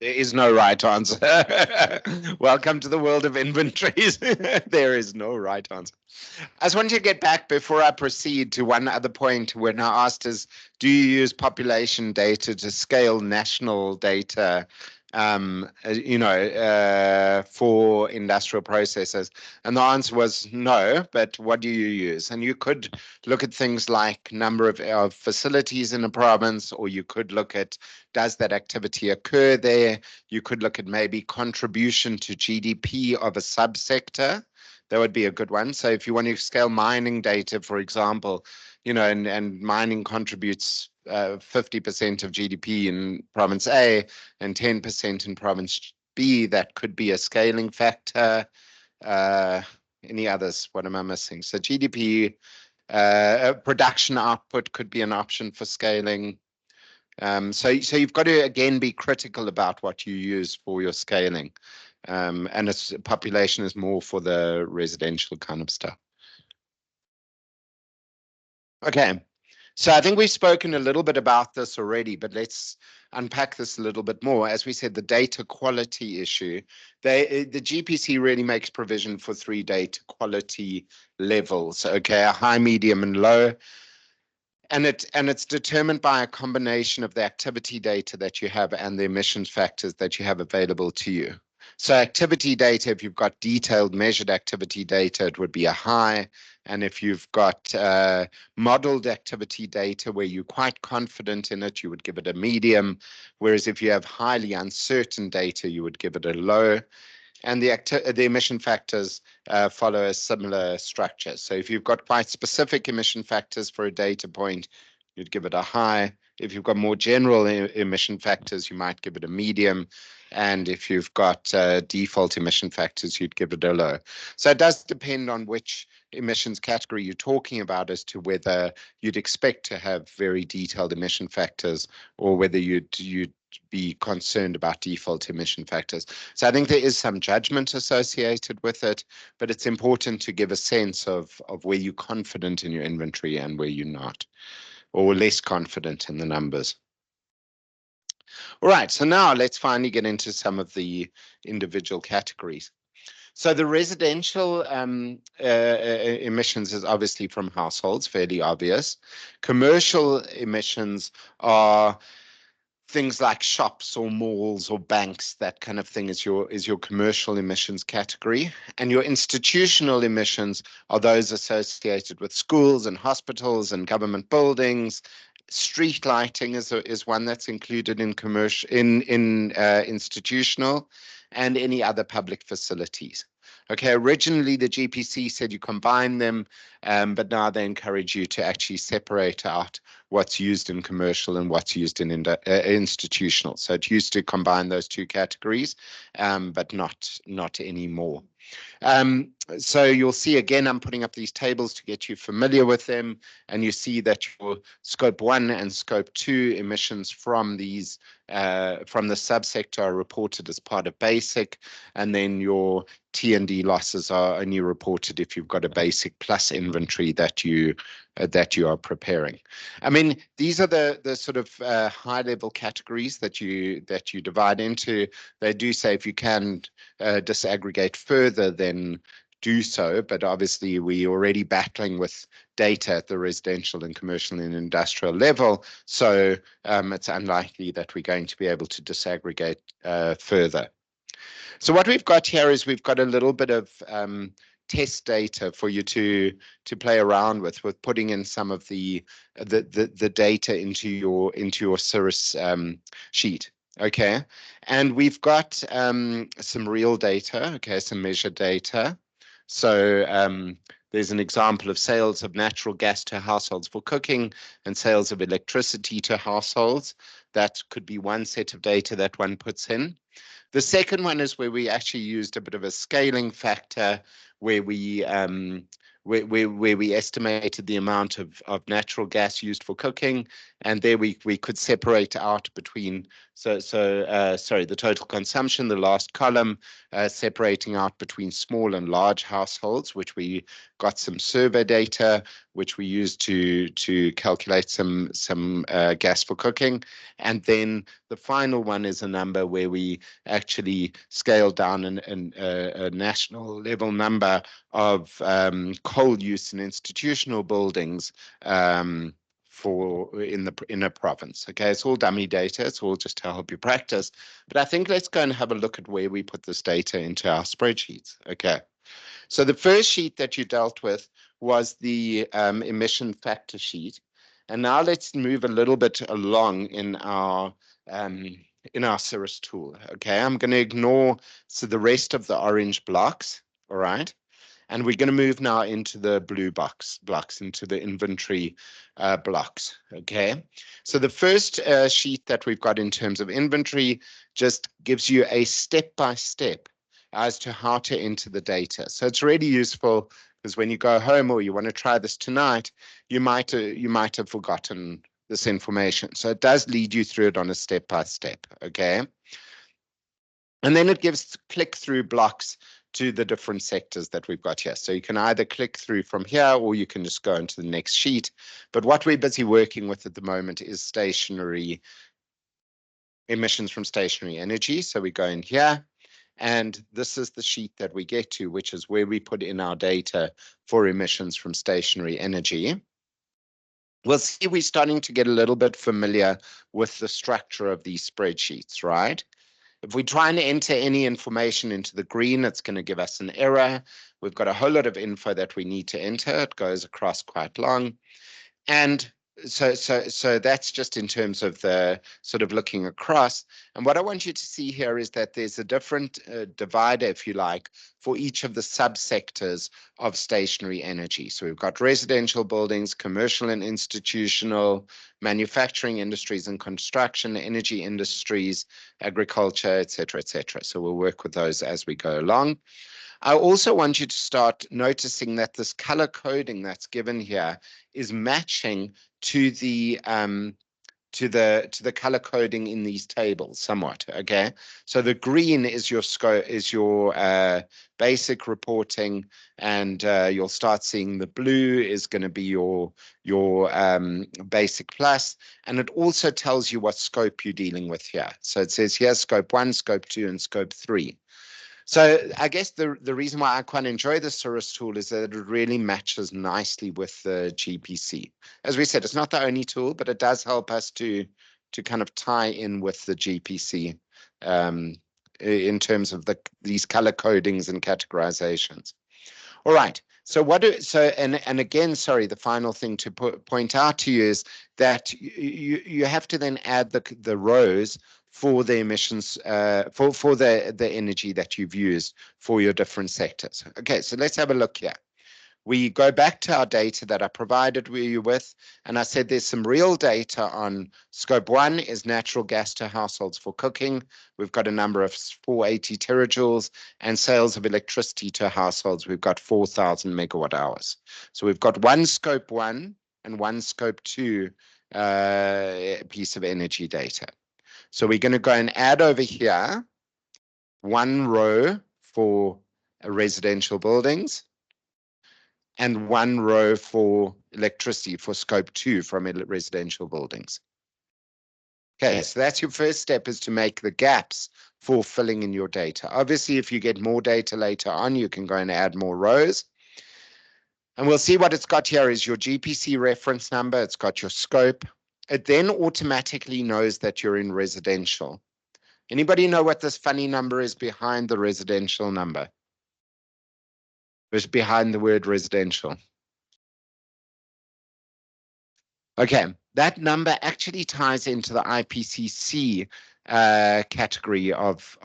There is no right answer. Welcome to the world of inventories. There is no right answer. I just want to get back before I proceed to one other point when I asked is, do you use population data to scale national data, for industrial processes? And the answer was no, but what do you use? And you could look at things like number of facilities in a province, or you could look at, does that activity occur there? You could look at maybe contribution to GDP of a subsector. That would be a good one. So if you want to scale mining data, for example, and mining contributes 50% of GDP in province A and 10% in province B, that could be a scaling factor. Any others? What am I missing? So GDP, production output could be an option for scaling. So you've got to, again, be critical about what you use for your scaling. And its population is more for the residential kind of stuff. Okay, so I think we've spoken a little bit about this already, but let's unpack this a little bit more. As we said, the data quality issue, the GPC really makes provision for 3 data quality levels, okay, a high, medium, and low. And it's determined by a combination of the activity data that you have and the emissions factors that you have available to you. So activity data, if you've got detailed measured activity data, it would be a high. And if you've got modeled activity data where you're quite confident in it, you would give it a medium. Whereas if you have highly uncertain data, you would give it a low. And the emission factors follow a similar structure. So if you've got quite specific emission factors for a data point, you'd give it a high. If you've got more general emission factors, you might give it a medium. And if you've got default emission factors, you'd give it a low. So it does depend on which emissions category you're talking about as to whether you'd expect to have very detailed emission factors or whether you'd be concerned about default emission factors. So I think there is some judgment associated with it, but it's important to give a sense of where you're confident in your inventory and where you're not, or less confident in the numbers. All right, so now let's finally get into some of the individual categories. So the residential emissions is obviously from households, fairly obvious. Commercial emissions are things like shops or malls or banks. That kind of thing is your commercial emissions category. And your institutional emissions are those associated with schools and hospitals and government buildings. Street lighting is one that's included in commercial, institutional, and any other public facilities. Okay, originally the GPC said you combine them, but now they encourage you to actually separate out what's used in commercial and what's used in institutional. So it used to combine those two categories, but not anymore. So you'll see, again, I'm putting up these tables to get you familiar with them, and you see that your scope 1 and scope 2 emissions from these from the subsector are reported as part of basic, and then your T&D losses are only reported if you've got a basic plus inventory that you are preparing. I mean, these are the sort of high level categories that you divide into. They do say if you can disaggregate further, then do so, but obviously we're already battling with data at the residential and commercial and industrial level, so it's unlikely that we're going to be able to disaggregate further. So what we've got here is we've got a little bit of test data for you to play around with putting in some of the data into your Cirrus sheet. Okay, and we've got some real data, okay, some measured data. So there's an example of sales of natural gas to households for cooking and sales of electricity to households. That could be one set of data that one puts in. The second one is where we actually used a bit of a scaling factor where we estimated the amount of natural gas used for cooking, and there we could separate out between Sorry, the total consumption, the last column, separating out between small and large households, which we got some survey data, which we used to calculate some gas for cooking. And then the final one is a number where we actually scaled down a national level number of coal use in institutional buildings in a province. Okay, it's all dummy data. It's all just to help you practice. But I think let's go and have a look at where we put this data into our spreadsheets. Okay, so the first sheet that you dealt with was the emission factor sheet. And now let's move a little bit along in our Cirrus tool. Okay, I'm going to ignore the rest of the orange blocks. All right. And we're going to move now into the blue blocks, into the inventory blocks, okay? So the first sheet that we've got in terms of inventory just gives you a step-by-step as to how to enter the data. So it's really useful because when you go home or you want to try this tonight, you might have forgotten this information. So it does lead you through it on a step-by-step, okay? And then it gives click-through blocks to the different sectors that we've got here. So you can either click through from here or you can just go into the next sheet. But what we're busy working with at the moment is stationary emissions from stationary energy. So we go in here and this is the sheet that we get to, which is where we put in our data for emissions from stationary energy. We'll see we're starting to get a little bit familiar with the structure of these spreadsheets, right? If we try and enter any information into the green, it's going to give us an error. We've got a whole lot of info that we need to enter. It goes across quite long. And so that's just in terms of the sort of looking across. And what I want you to see here is that there's a different divider, if you like, for each of the subsectors of stationary energy. So we've got residential buildings, commercial and institutional, manufacturing industries and construction, energy industries, agriculture, et cetera, et cetera. So we'll work with those as we go along. I also want you to start noticing that this color coding that's given here is matching to the color coding in these tables somewhat. Okay, so the green is your scope, is your basic reporting, and you'll start seeing the blue is going to be your basic plus, and it also tells you what scope you're dealing with here. So it says here scope 1, scope 2, and scope 3. So I guess the reason why I quite enjoy the Cirrus tool is that it really matches nicely with the GPC. As we said, it's not the only tool, but it does help us to kind of tie in with the GPC in terms of these color codings and categorizations. All right. So and again, sorry, the final thing to point out to you is that you have to then add the rows for the emissions, for the energy that you've used for your different sectors. Okay, so let's have a look here. We go back to our data that I provided you with, and I said there's some real data on scope 1 is natural gas to households for cooking. We've got a number of 480 terajoules, and sales of electricity to households, we've got 4,000 megawatt hours. So we've got one scope 1 and one scope 2 piece of energy data. So we're going to go and add over here one row for residential buildings and one row for electricity for scope 2 from residential buildings. Okay, so that's your first step, is to make the gaps for filling in your data. Obviously, if you get more data later on, you can go and add more rows. And we'll see what it's got here is your GPC reference number. It's got your scope. It then automatically knows that you're in residential. Anybody know what this funny number is behind the residential number? It's behind the word residential. Okay, that number actually ties into the IPCC category of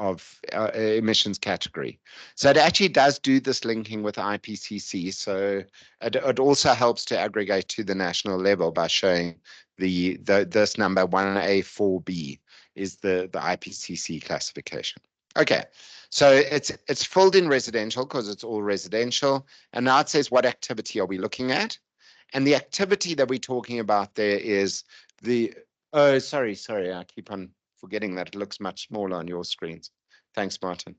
emissions category. So it actually does do this linking with IPCC. So it also helps to aggregate to the national level by showing this number 1A4B is the IPCC classification. Okay, so it's filled in residential because it's all residential. And now it says, what activity are we looking at? And the activity that we're talking about there is the, oh, sorry, I keep on forgetting that it looks much smaller on your screens. Thanks, Martin.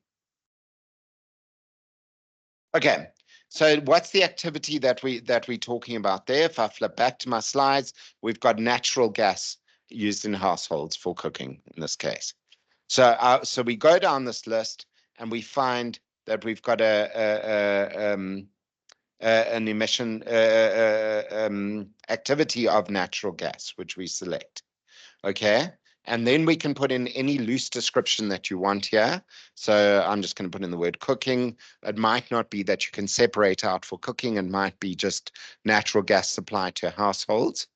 Okay, so what's the activity that we're talking about there? If I flip back to my slides, we've got natural gas used in households for cooking in this case. So we go down this list and we find that we've got an emission activity of natural gas, which we select. Okay, and then we can put in any loose description that you want here. So I'm just going to put in the word cooking. It might not be that you can separate out for cooking. It might be just natural gas supply to households.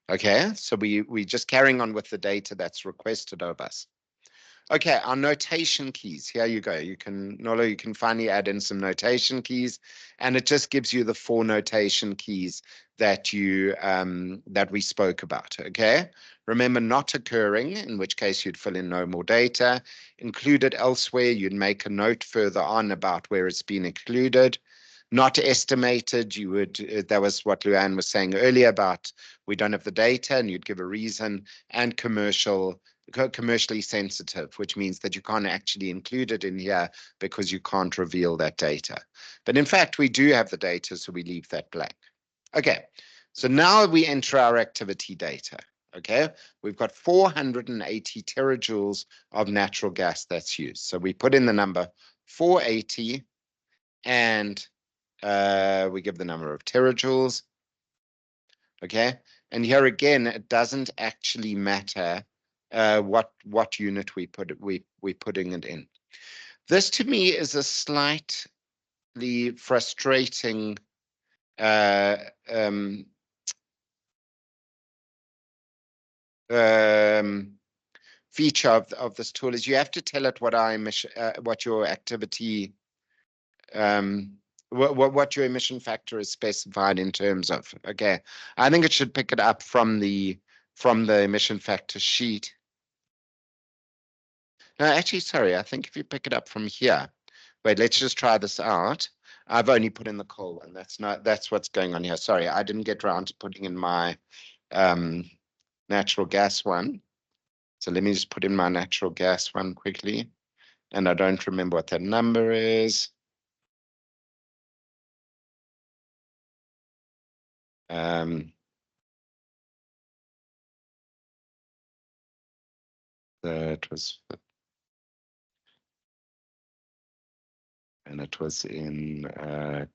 Okay, so we just carrying on with the data that's requested of us. Okay, our notation keys. Here you go. You can, Nolo, you can finally add in some notation keys, and it just gives you the 4 notation keys that that we spoke about. Okay, remember, not occurring, in which case you'd fill in no more data. Included elsewhere, you'd make a note further on about where it's been included. Not estimated, you would, that was what Luann was saying earlier about we don't have the data, and you'd give a reason. And commercially sensitive, which means that you can't actually include it in here because you can't reveal that data. But in fact, we do have the data, so we leave that blank. Okay, so now we enter our activity data. Okay, we've got 480 terajoules of natural gas that's used. So we put in the number 480 and we give the number of terajoules. Okay, and here again, it doesn't actually matter what unit we're putting it in. This to me is a slightly frustrating feature of this tool is you have to tell it what your activity what your emission factor is specified in terms of. Okay, I think it should pick it up from the emission factor sheet. No, actually, sorry, I think if you pick it up from here, wait, let's just try this out. I've only put in the coal one. That's what's going on here. Sorry, I didn't get around to putting in my natural gas one. So let me just put in my natural gas one quickly. And I don't remember what that number is. That was, and it was in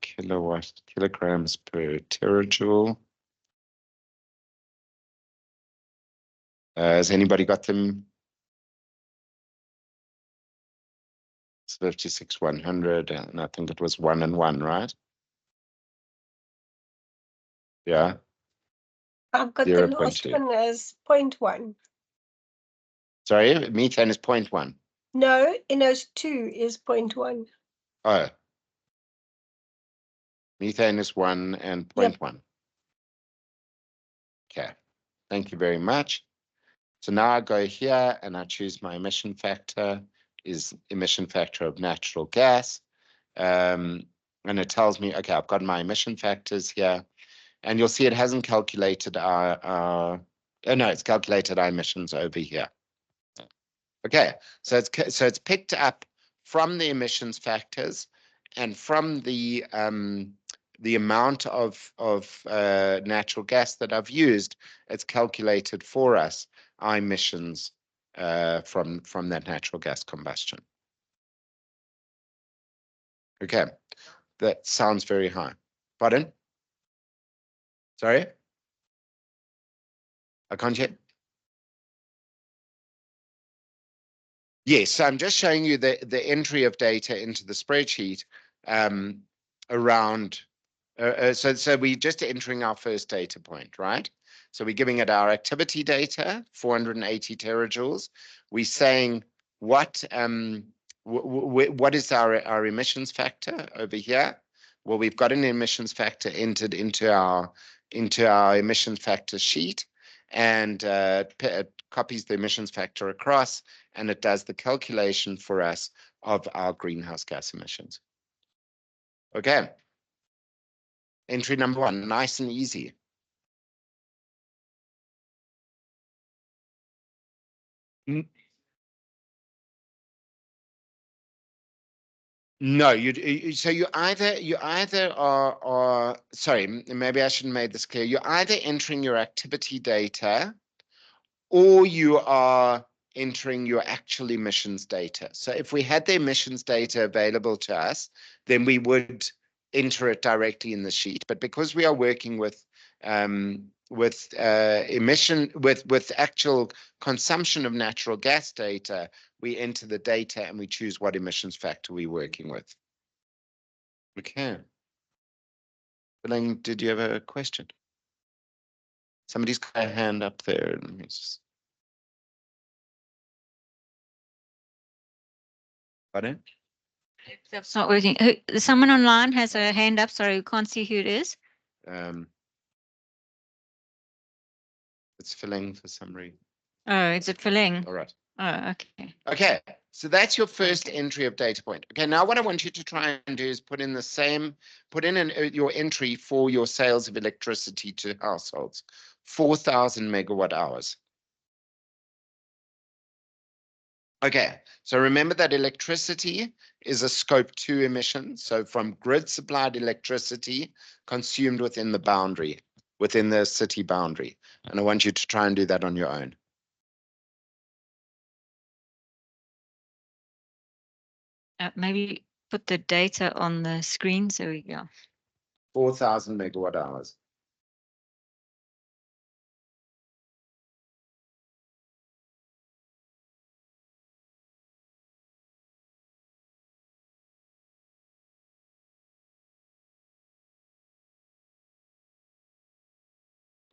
kilograms per terajoule. Has anybody got them? It's 56,100, and I think it was 1 and 1, right? Yeah. I've got 0. the last 2. one as 0.1. Sorry, methane is 0.1. No, NO2 is 0.1. Oh. Methane is 1 and 0.1. Yep. Okay, thank you very much. So now I go here and I choose my emission factor is emission factor of natural gas. And it tells me, okay, I've got my emission factors here. And you'll see it hasn't calculated it's calculated our emissions over here. Okay, so it's picked up from the emissions factors and from the amount of natural gas that I've used. It's calculated for us our emissions from that natural gas combustion. Okay, that sounds very high. Pardon? Sorry? I can't hear. Yes, so I'm just showing you the entry of data into the spreadsheet around. So we're just entering our first data point, right? So we're giving it our activity data, 480 terajoules. We're saying what is our emissions factor over here? Well, we've got an emissions factor entered into our emissions factor sheet, and it copies the emissions factor across, and it does the calculation for us of our greenhouse gas emissions. Okay. Entry number 1, nice and easy. No, so you either are sorry, maybe I should have made this clear. You're either entering your activity data or you are entering your actual emissions data. So if we had the emissions data available to us, then we would enter it directly in the sheet. But because we are working with actual consumption of natural gas data, we enter the data and we choose what emissions factor we're working with. Okay. Elaine, did you have a question? Somebody's got a hand up there. Let me just... Pardon? It's not working. Someone online has a hand up. Sorry, we can't see who it is. It's filling for some reason. Oh, is it filling? All right. Oh, okay. Okay, so that's your first entry of data point. Okay, now what I want you to try and do is put in your entry for your sales of electricity to households, 4,000 megawatt hours. Okay, so remember that electricity is a scope 2 emission. So from grid supplied electricity consumed within the boundary, within the city boundary. And I want you to try and do that on your own. Maybe put the data on the screen so we go. 4,000 megawatt hours.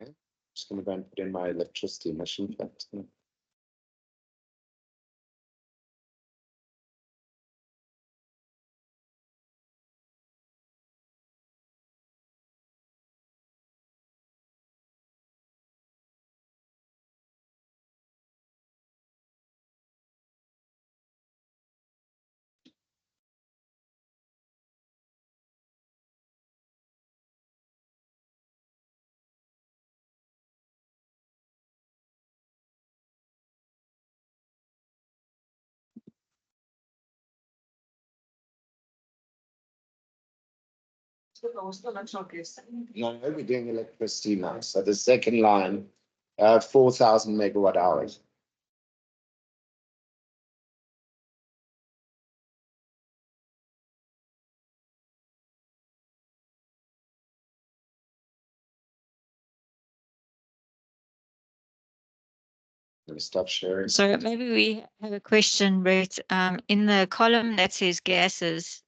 Okay. Just going to go and put in my electricity emission factor. No, we're doing electricity now. So the second line, 4,000 megawatt hours. Let me stop sharing. So maybe we have a question, Brett. In the column that says gases,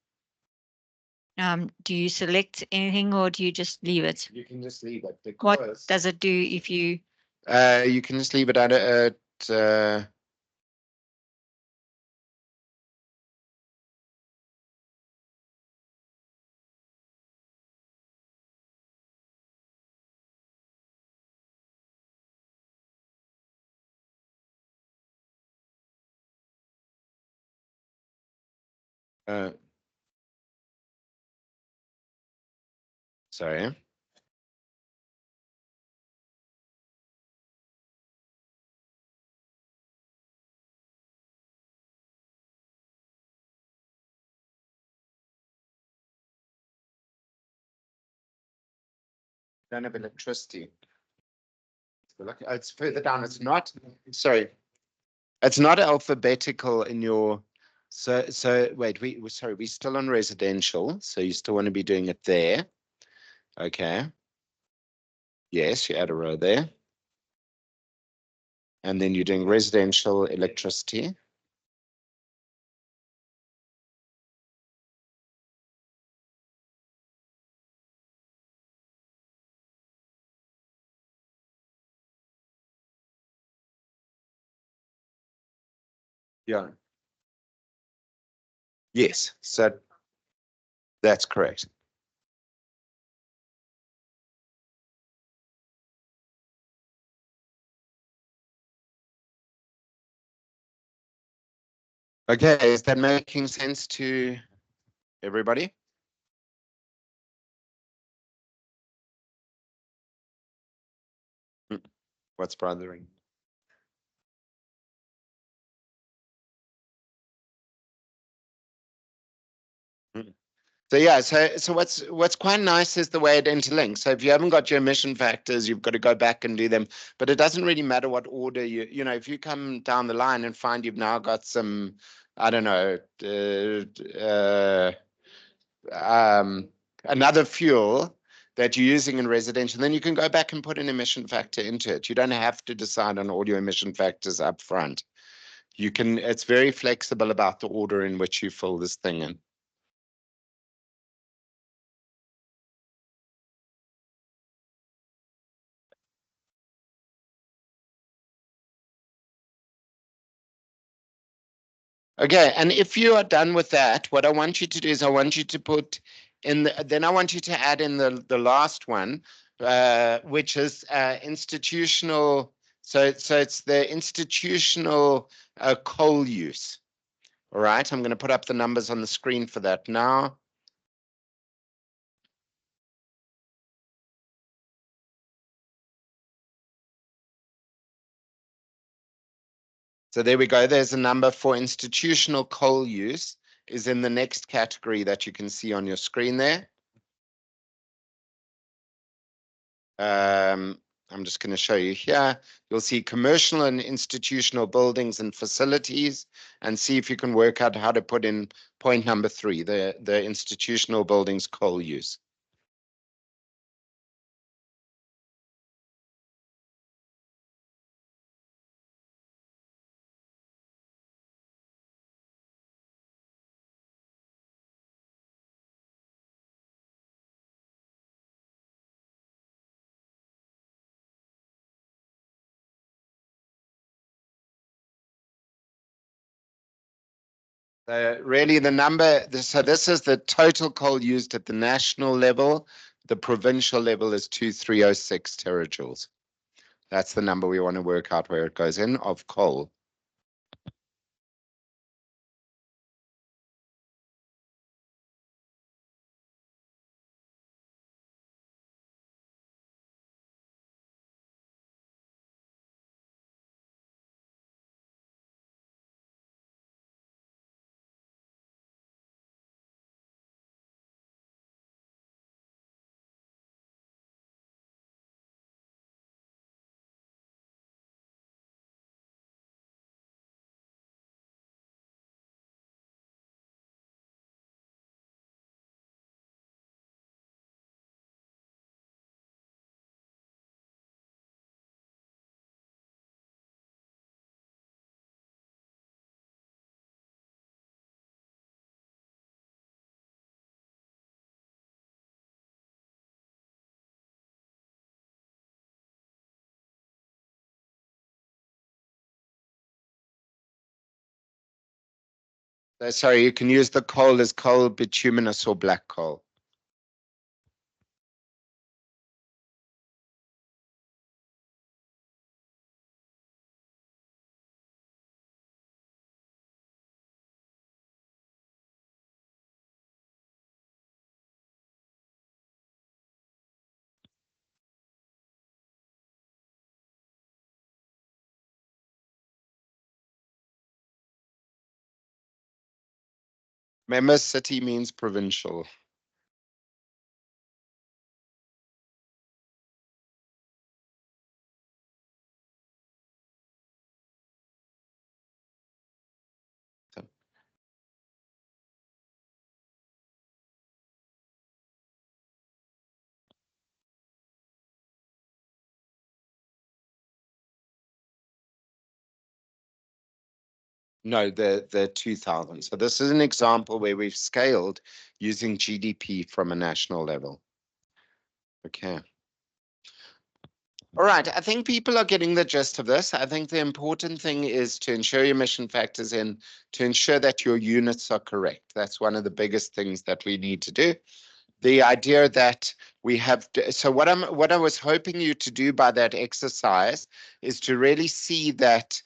do you select anything or do you just leave it? You can just leave it because What does it do if you? You can just leave it at sorry. Don't have electricity. Look, it's further down. It's not. Sorry, it's not alphabetical in your. So wait. Sorry. We're still on residential. So you still want to be doing it there. Okay. Yes, you add a row there. And then you're doing residential electricity. Yeah. Yes. So that's correct. Okay. Is that making sense to everybody? What's bothering? So yeah, so what's quite nice is the way it interlinks. So if you haven't got your emission factors, you've got to go back and do them. But it doesn't really matter what order you know, if you come down the line and find you've now got some, I don't know, another fuel that you're using in residential, then you can go back and put an emission factor into it. You don't have to decide on all your emission factors up front. You can, it's very flexible about the order in which you fill this thing in. Okay, and if you are done with that, what I want you to do is I want you to put in then I want you to add in the last one, which is institutional. So it's the institutional coal use. All right, I'm going to put up the numbers on the screen for that now. So there we go. There's a number for institutional coal use is in the next category that you can see on your screen there. I'm just going to show you here. You'll see commercial and institutional buildings and facilities, and see if you can work out how to put in point number 3, the institutional buildings coal use. Really the number, so this is the total coal used at the national level. The provincial level is 2306 terajoules. That's the number we want to work out where it goes in of coal. Sorry, you can use the coal as coal, bituminous, or black coal. Remember, city means provincial. No, the 2000. So this is an example where we've scaled using GDP from a national level. Okay. All right, I think people are getting the gist of this. I think the important thing is to ensure your emission factors in, to ensure that your units are correct. That's one of the biggest things that we need to do. The idea that we have, so what I was hoping you to do by that exercise is to really see that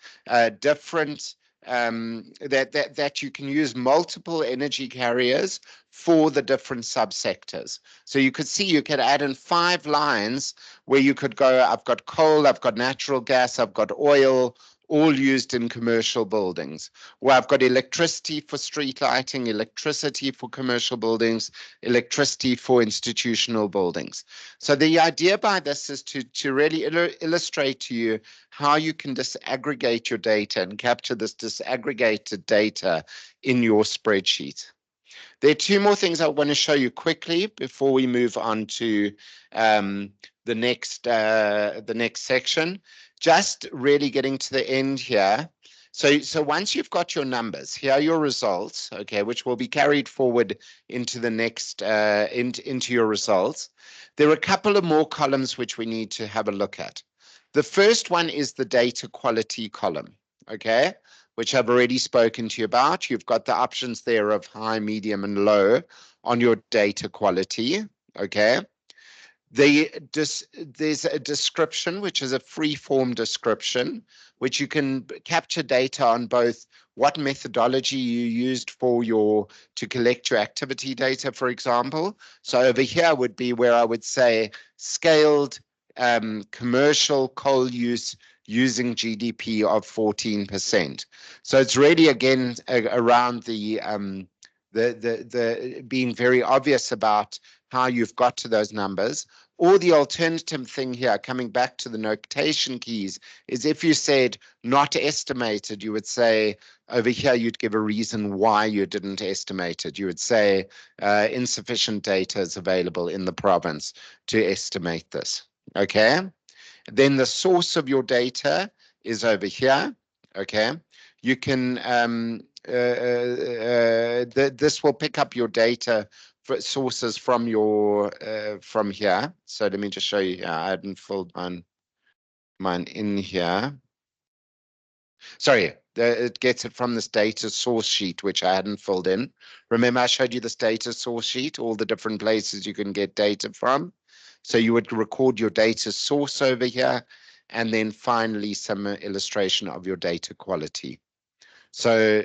different that you can use multiple energy carriers for the different subsectors. So you could see you could add in 5 lines where you could go, I've got coal, I've got natural gas, I've got oil, all used in commercial buildings. Well, I've got electricity for street lighting, electricity for commercial buildings, electricity for institutional buildings. So the idea by this is to really illustrate to you how you can disaggregate your data and capture this disaggregated data in your spreadsheet. There are two more things I want to show you quickly before we move on to the next section. Just really getting to the end here. So once you've got your numbers, here are your results, okay, which will be carried forward into the next into your results. There are a couple of more columns which we need to have a look at. The first one is the data quality column, okay, which I've already spoken to you about. You've got the options there of high, medium, and low on your data quality, okay? There's a description, which is a free-form description, which you can capture data on both what methodology you used to collect your activity data, for example. So over here would be where I would say scaled commercial coal use using GDP of 14%. So it's really, again, around the being very obvious about how you've got to those numbers. Or the alternative thing here, coming back to the notation keys, is if you said not estimated, you would say over here, you'd give a reason why you didn't estimate it. You would say insufficient data is available in the province to estimate this, okay? Then the source of your data is over here, okay? You can, this will pick up your data for sources from your from here. So let me just show you here. I hadn't filled mine in here. Sorry, it gets it from this data source sheet, which I hadn't filled in. Remember, I showed you this data source sheet, all the different places you can get data from. So you would record your data source over here, and then finally some illustration of your data quality. So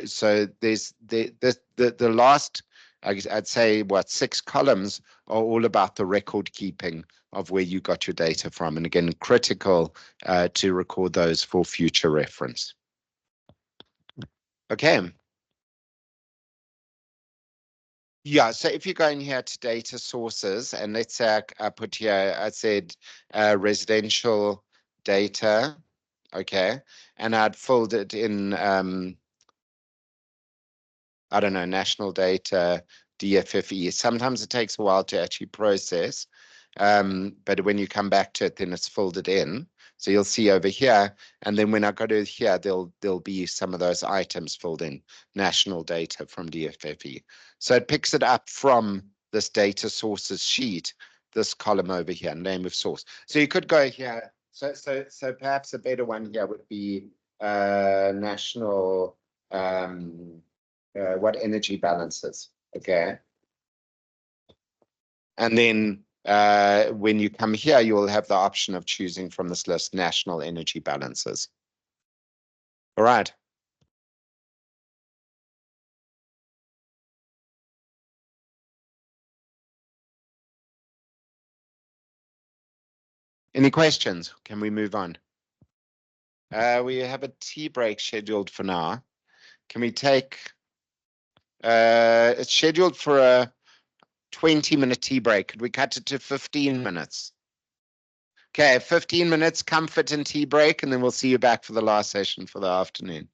there's the last, I'd say, what, 6 columns are all about the record keeping of where you got your data from. And again, critical to record those for future reference. Okay. Yeah, so if you go in here to data sources, and let's say I put here, I said residential data, okay, and I'd filled it in, I don't know, national data, DFFE. Sometimes it takes a while to actually process, but when you come back to it, then it's filled it in. So you'll see over here, and then when I go to here, there'll be some of those items filled in, national data from DFFE. So it picks it up from this data sources sheet, this column over here, name of source. So you could go here. So perhaps a better one here would be national what energy balances, okay? And then when you come here, you will have the option of choosing from this list national energy balances. All right. Any questions? Can we move on? We have a tea break scheduled for now. Can we take, it's scheduled for a 20-minute tea break. Could we cut it to 15 minutes? Okay, 15 minutes comfort and tea break, and then we'll see you back for the last session for the afternoon.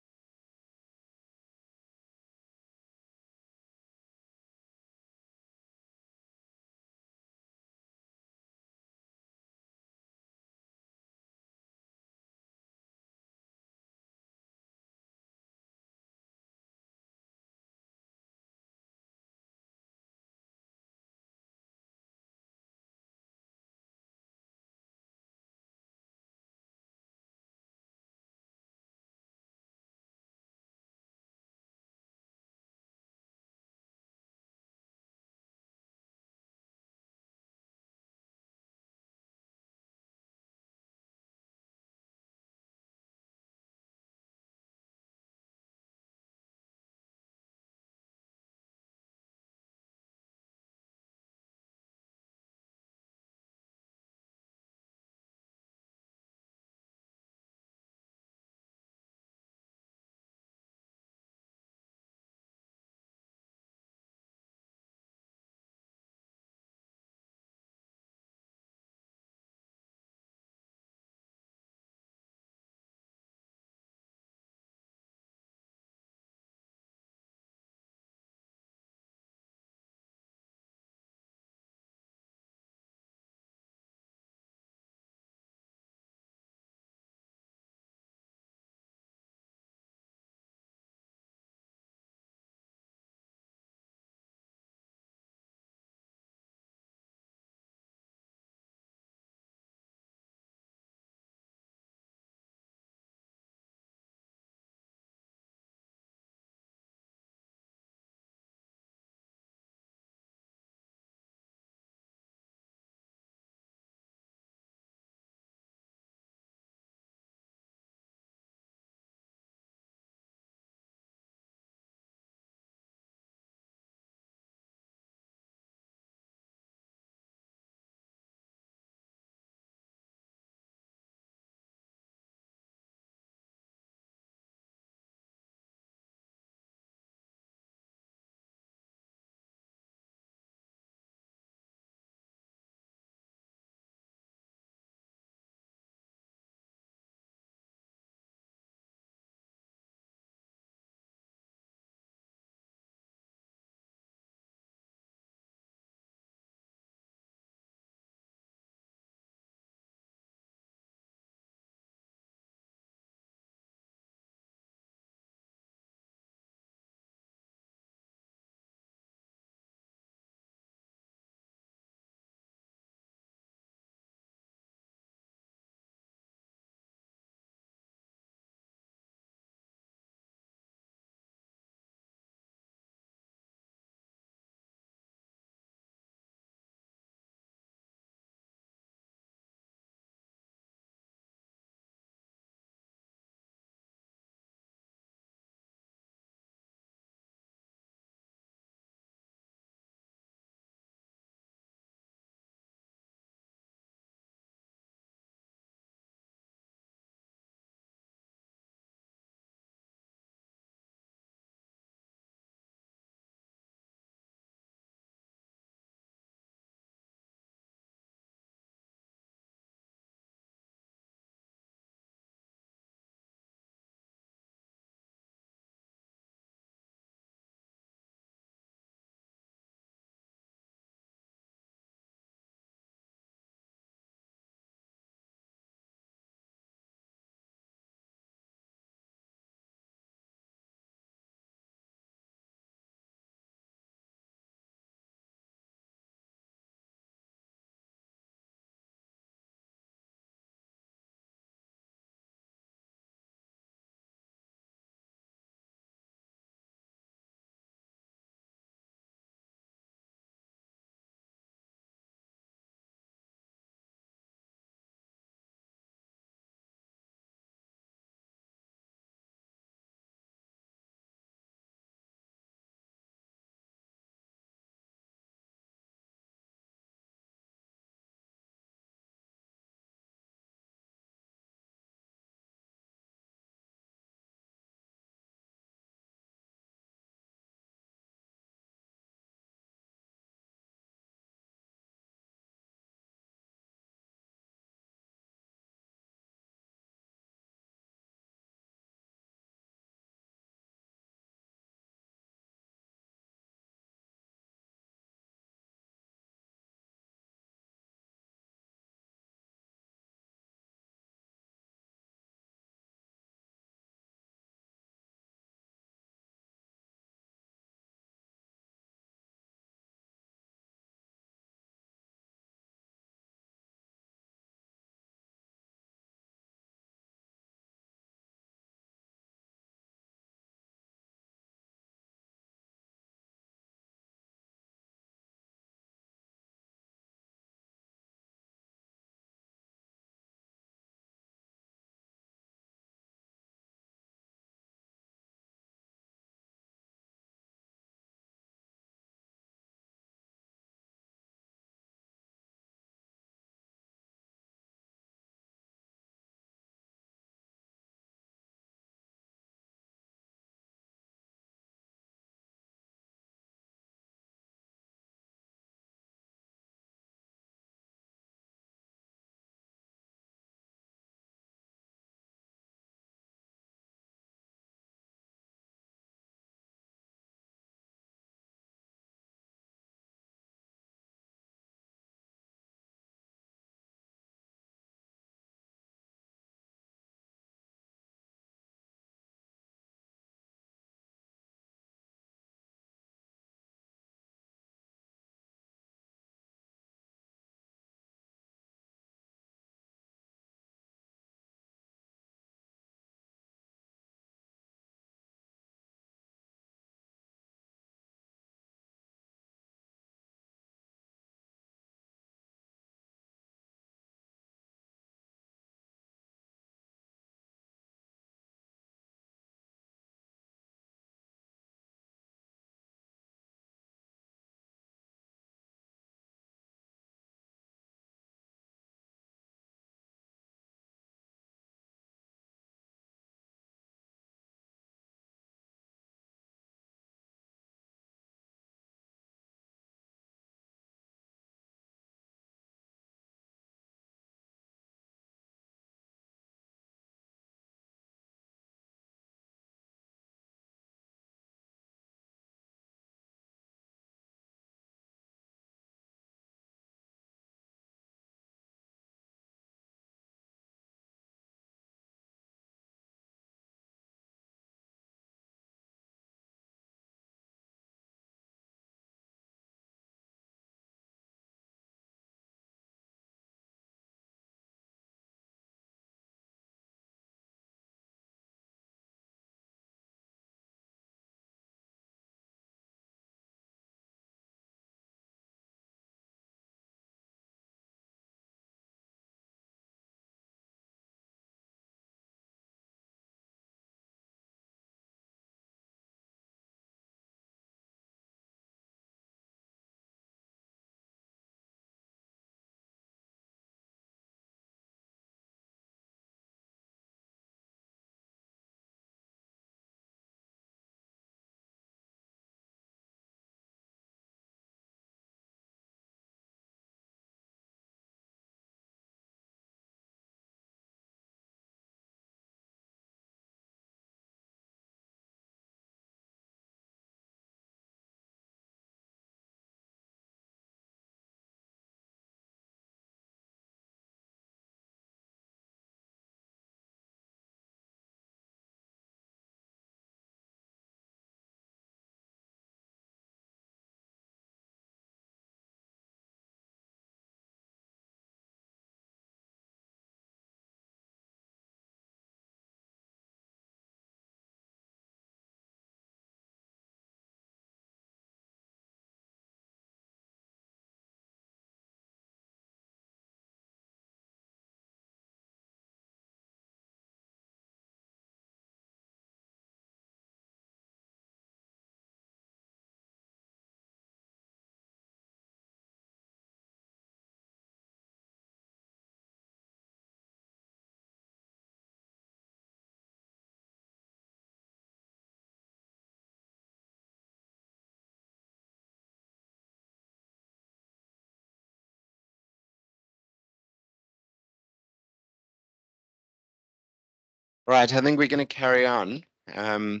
Right, I think we're going to carry on. I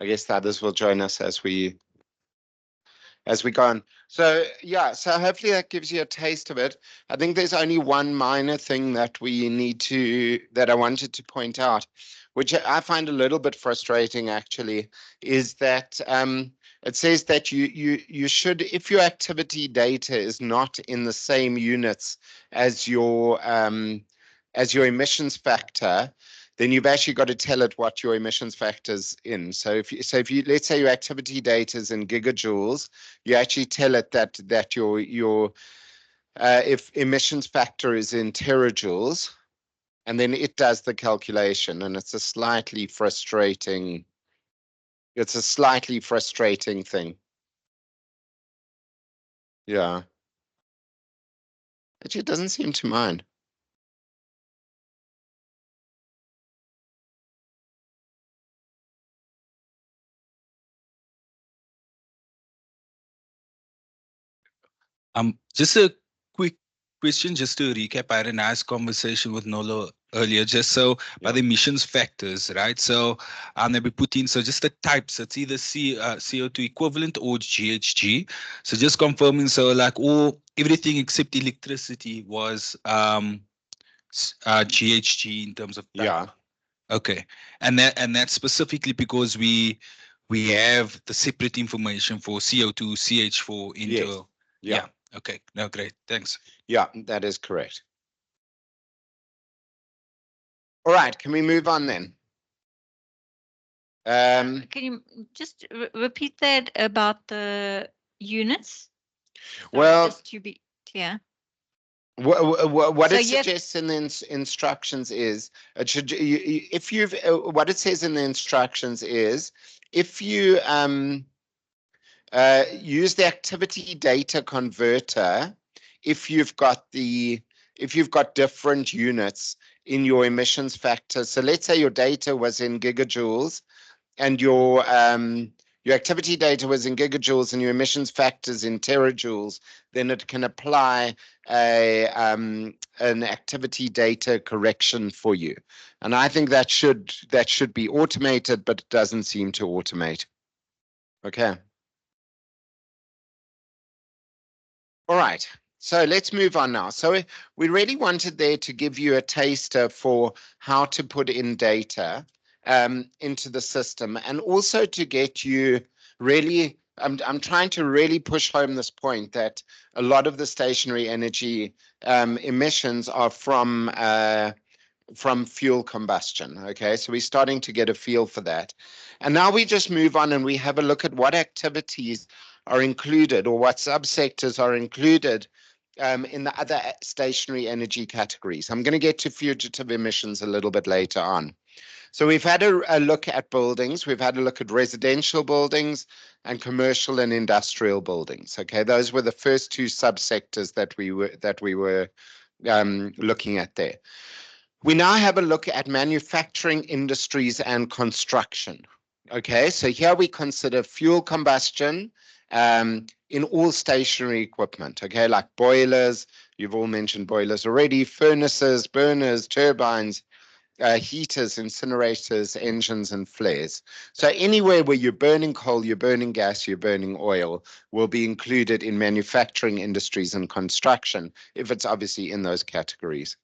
guess the others will join us as we go on. So yeah, so hopefully that gives you a taste of it. I think there's only one minor thing that I wanted to point out, which I find a little bit frustrating actually, is that it says that you should, if your activity data is not in the same units as your emissions factor, then you've actually got to tell it what your emissions factor's in. So if you let's say your activity data is in gigajoules, you actually tell it that your if emissions factor is in terajoules, and then it does the calculation, and it's a slightly frustrating thing. Yeah. Actually, it doesn't seem to mind. Just a quick question, just to recap. I had a nice conversation with Nolo earlier, just so by the emissions factors, right? So that we put in, so just the types, it's either CO2 equivalent or GHG. So just confirming, so like everything except electricity was GHG in terms of type. Yeah. Okay, and that's specifically because we have the separate information for CO2, CH4 into. Yes. Yeah. Okay. No, great. Thanks. Yeah, that is correct. All right, can we move on then? Can you just repeat that about the units? Sorry, well, just to be clear. What So it suggests in the instructions is it should if you've what it says in the instructions is if you use the activity data converter if you've got different units in your emissions factor. So let's say your data was in gigajoules and your activity data was in gigajoules and your emissions factors in terajoules, then it can apply an activity data correction for you. And I think that should be automated, but it doesn't seem to automate. Okay. All right. So let's move on now. So we really wanted there to give you a taster for how to put in data into the system, and also to get you really, I'm trying to really push home this point that a lot of the stationary energy emissions are from fuel combustion. Okay, so we're starting to get a feel for that. And now we just move on and we have a look at what activities are included or what subsectors are included in the other stationary energy categories. I'm going to get to fugitive emissions a little bit later on. So we've had a look at buildings, we've had a look at residential buildings and commercial and industrial buildings. Okay, those were the first two subsectors that we were looking at there. We now have a look at manufacturing industries and construction. Okay, so here we consider fuel combustion in all stationary equipment, okay, like boilers, you've all mentioned boilers already, furnaces, burners, turbines, heaters, incinerators, engines, and flares. So anywhere where you're burning coal, you're burning gas, you're burning oil will be included in manufacturing industries and construction, if it's obviously in those categories.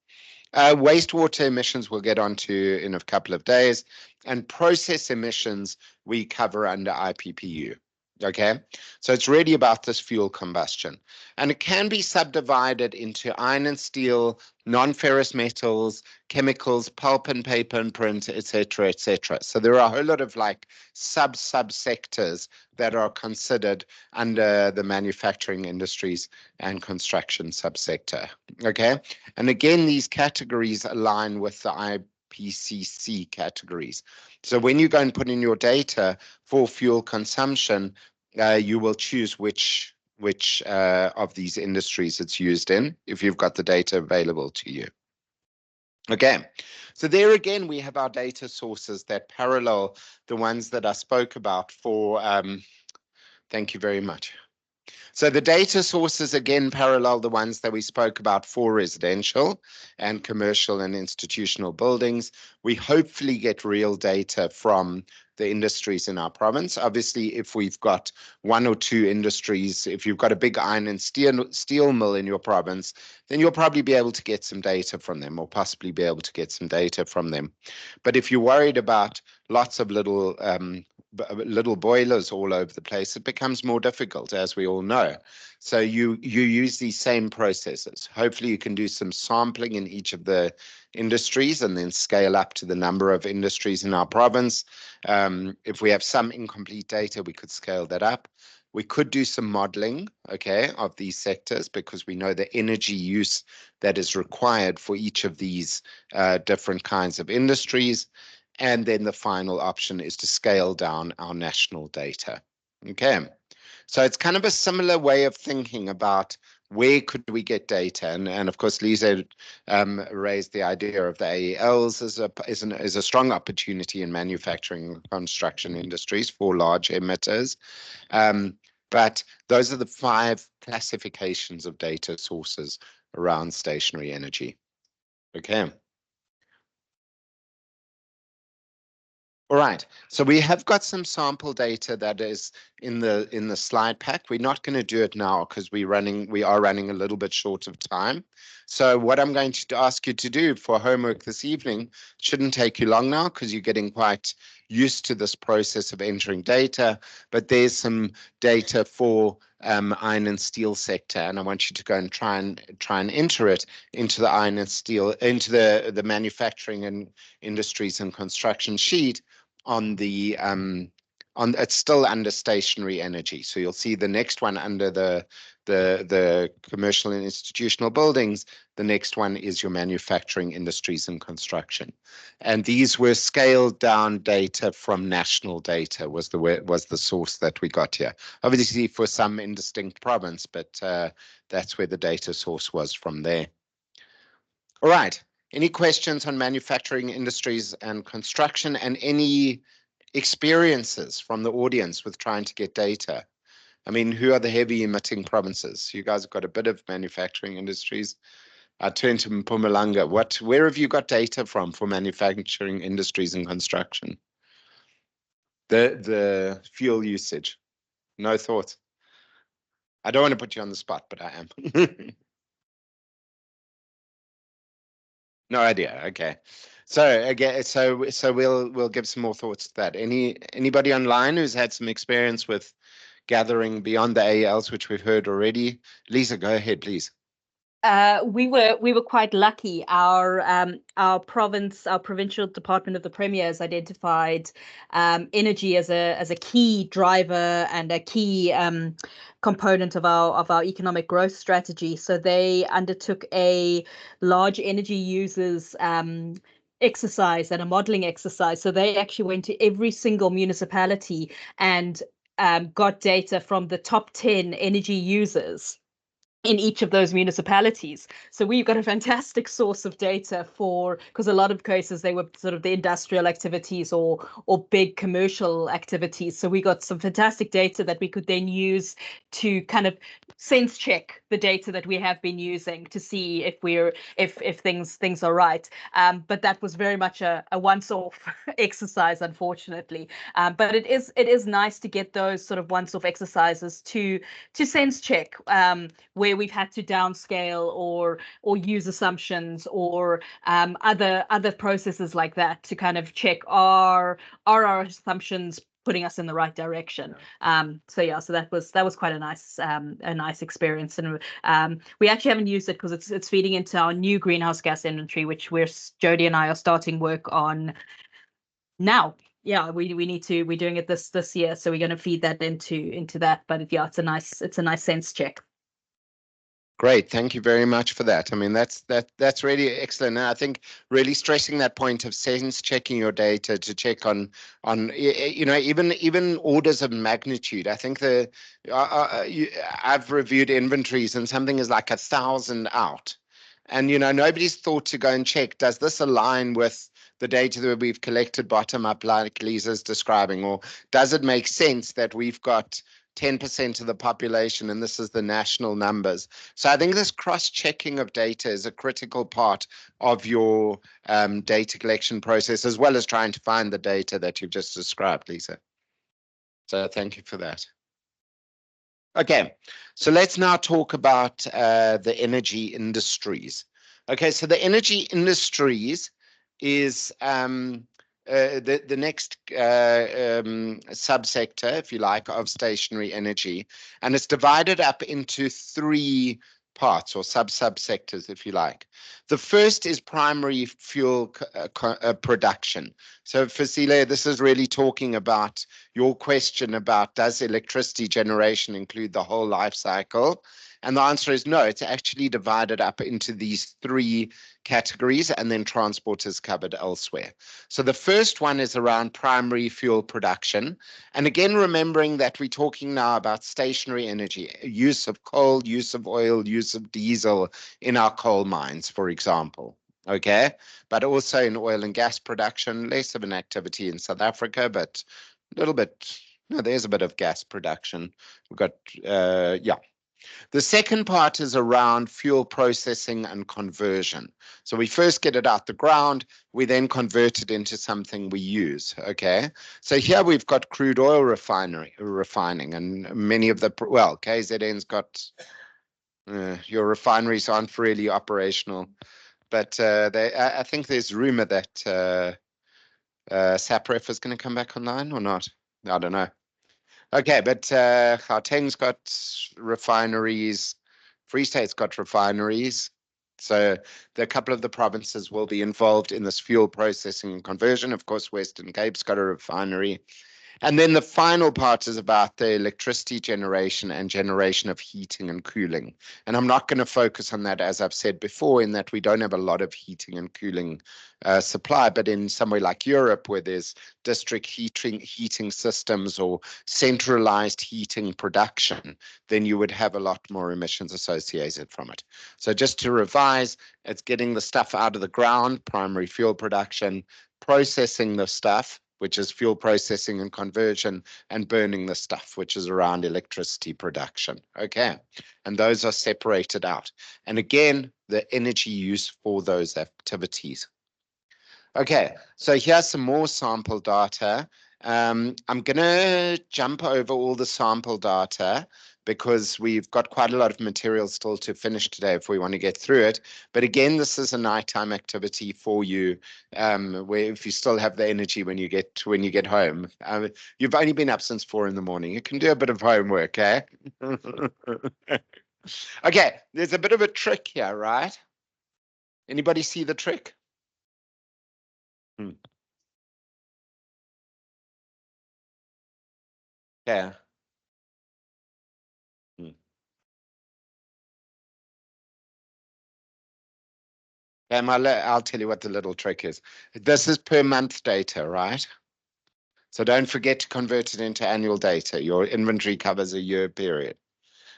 Wastewater emissions we'll get onto in a couple of days, and process emissions we cover under IPPU. Okay, so it's really about this fuel combustion, and it can be subdivided into iron and steel, non-ferrous metals, chemicals, pulp and paper and print, etc., etc. So there are a whole lot of like subsectors that are considered under the manufacturing industries and construction subsector. Okay, and again, these categories align with the IPCC categories. So when you go and put in your data for fuel consumption, you will choose which of these industries it's used in if you've got the data available to you. Okay, so there again, we have our data sources that parallel the ones that I spoke about for, thank you very much. So the data sources, again, parallel the ones that we spoke about for residential and commercial and institutional buildings. We hopefully get real data from the industries in our province. Obviously, if we've got one or two industries, if you've got a big iron and steel mill in your province, then you'll probably be able to get some data from them, or possibly be able to get some data from them. But if you're worried about lots of little boilers all over the place, it becomes more difficult, as we all know. So you use these same processes. Hopefully you can do some sampling in each of the industries and then scale up to the number of industries in our province. If we have some incomplete data, we could scale that up. We could do some modeling, okay, of these sectors, because we know the energy use that is required for each of these different kinds of industries. And then the final option is to scale down our national data. Okay, so it's kind of a similar way of thinking about where could we get data, and of course Lisa raised the idea of the AELs as a strong opportunity in manufacturing and construction industries for large emitters. But those are the 5 classifications of data sources around stationary energy. Okay. All right, so we have got some sample data that is in the slide pack. We're not going to do it now because we are running a little bit short of time. So what I'm going to ask you to do for homework this evening shouldn't take you long now, because you're getting quite used to this process of entering data. But there's some data for iron and steel sector, and I want you to go and try and enter it into the iron and steel, into the manufacturing and industries and construction sheet on the it's still under stationary energy. So you'll see the next one under the commercial and institutional buildings. The next one is your manufacturing, industries and construction. And these were scaled down data from national data was the source that we got here. Obviously for some indistinct province, but that's where the data source was from there. All right. Any questions on manufacturing, industries and construction, and any experiences from the audience with trying to get data? I mean, who are the heavy emitting provinces? You guys have got a bit of manufacturing industries. I turn to Mpumalanga. Where have you got data from for manufacturing, industries and construction? The fuel usage. No thoughts. I don't want to put you on the spot, but I am. No idea. Okay. So again, so we'll give some more thoughts to that. Anybody online who's had some experience with gathering beyond the AELs, which we've heard already? Lisa, go ahead, please. We were quite lucky. Our provincial department of the Premier has identified energy as a key driver and a key component of our economic growth strategy. So they undertook a large energy users exercise and a modeling exercise. So they actually went to every single municipality and got data from the top 10 energy users in each of those municipalities. So we've got a fantastic source of data because a lot of cases they were sort of the industrial activities or big commercial activities. So we got some fantastic data that we could then use to kind of sense check the data that we have been using to see if things are right. But that was very much a once-off exercise, unfortunately. But it is nice to get those sort of once-off exercises to sense check where we've had to downscale or use assumptions or other processes like that to kind of check are our assumptions putting us in the right direction. So that was quite a nice experience, and we actually haven't used it because it's feeding into our new greenhouse gas inventory, which Jody and I are starting work on now. Yeah, we're doing it this year, so we're going to feed that into that. But it's a nice sense check. Great, thank you very much for that. I mean, that's really excellent. And I think really stressing that point of sense checking your data to check on even orders of magnitude. I think I've reviewed inventories and something is like 1,000 out, and nobody's thought to go and check, does this align with the data that we've collected bottom up, like Lisa's describing, or does it make sense that we've got 10% of the population, and this is the national numbers. So I think this cross-checking of data is a critical part of your data collection process, as well as trying to find the data that you've just described, Lisa. So thank you for that. Okay, so let's now talk about the energy industries. Okay, so the energy industries is the next subsector, if you like, of stationary energy, and it's divided up into three parts or subsectors, if you like. The first is primary fuel production. So Fasile, this is really talking about your question about, does electricity generation include the whole life cycle? And the answer is no, it's actually divided up into these three categories, and then transport is covered elsewhere. So the first one is around primary fuel production. And again, remembering that we're talking now about stationary energy, use of coal, use of oil, use of diesel in our coal mines, for example. Okay, but also in oil and gas production, less of an activity in South Africa, but a little bit, no, there's a bit of gas production. We've got, yeah. The second part is around fuel processing and conversion. So we first get it out the ground, we then convert it into something we use, okay? So here we've got crude oil refining, and many of the, well, KZN's got, your refineries aren't really operational, but I think there's rumor that SAPREF is going to come back online or not. I don't know. Okay, but Gauteng's got refineries, Free State's got refineries. So a couple of the provinces will be involved in this fuel processing and conversion. Of course, Western Cape's got a refinery. And then the final part is about the electricity generation and generation of heating and cooling. And I'm not going to focus on that, as I've said before, in that we don't have a lot of heating and cooling supply, but in somewhere like Europe, where there's district heating systems or centralized heating production, then you would have a lot more emissions associated from it. So just to revise, it's getting the stuff out of the ground, primary fuel production, processing the stuff, which is fuel processing and conversion, and burning the stuff, which is around electricity production. Okay, and those are separated out. And again, the energy use for those activities. Okay, so here's some more sample data. I'm going to jump over all the sample data because we've got quite a lot of material still to finish today if we want to get through it. But again, this is a nighttime activity for you, where if you still have the energy when you get home. You've only been up since 4 in the morning. You can do a bit of homework, eh? Okay, there's a bit of a trick here, right? Anybody see the trick? Yeah. I'll tell you what the little trick is. This is per month data, right? So don't forget to convert it into annual data. Your inventory covers a year period.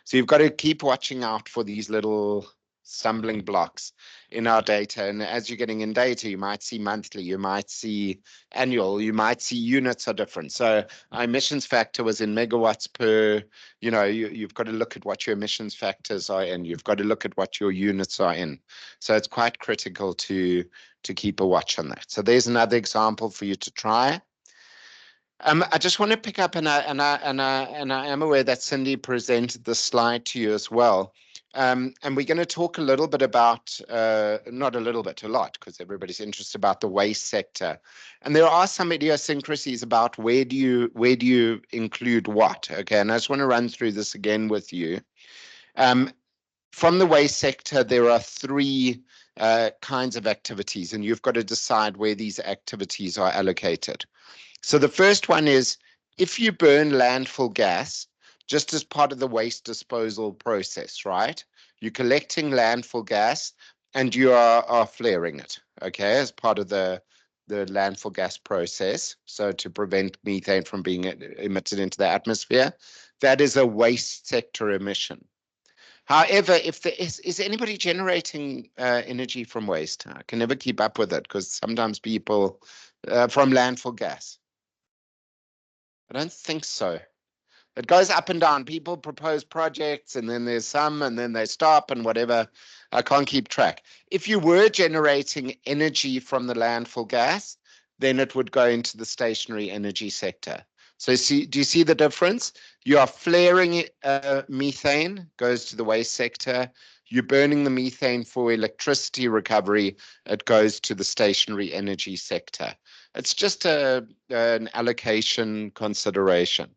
So you've got to keep watching out for these little stumbling blocks in our data. And as you're getting in data, you might see monthly, you might see annual, you might see units are different. So our emissions factor was in megawatts per, you've got to look at what your emissions factors are in. You've got to look at what your units are in. So it's quite critical to keep a watch on that. So there's another example for you to try. I just want to pick up, and I am aware that Cindy presented the slide to you as well. And we're going to talk a little bit about, not a little bit, a lot, because everybody's interested about the waste sector. And there are some idiosyncrasies about where do you include what, okay? And I just want to run through this again with you. From the waste sector, there are three kinds of activities, and you've got to decide where these activities are allocated. So the first one is, if you burn landfill gas, just as part of the waste disposal process, right? You're collecting landfill gas and you are flaring it, okay, as part of the landfill gas process. So to prevent methane from being emitted into the atmosphere, that is a waste sector emission. However, if there is anybody generating energy from waste? I can never keep up with it because sometimes people from landfill gas. I don't think so. It goes up and down. People propose projects and then there's some and then they stop and whatever. I can't keep track. If you were generating energy from the landfill gas, then it would go into the stationary energy sector. So do you see the difference? You are flaring methane, goes to the waste sector. You're burning the methane for electricity recovery, it goes to the stationary energy sector. It's just an allocation consideration.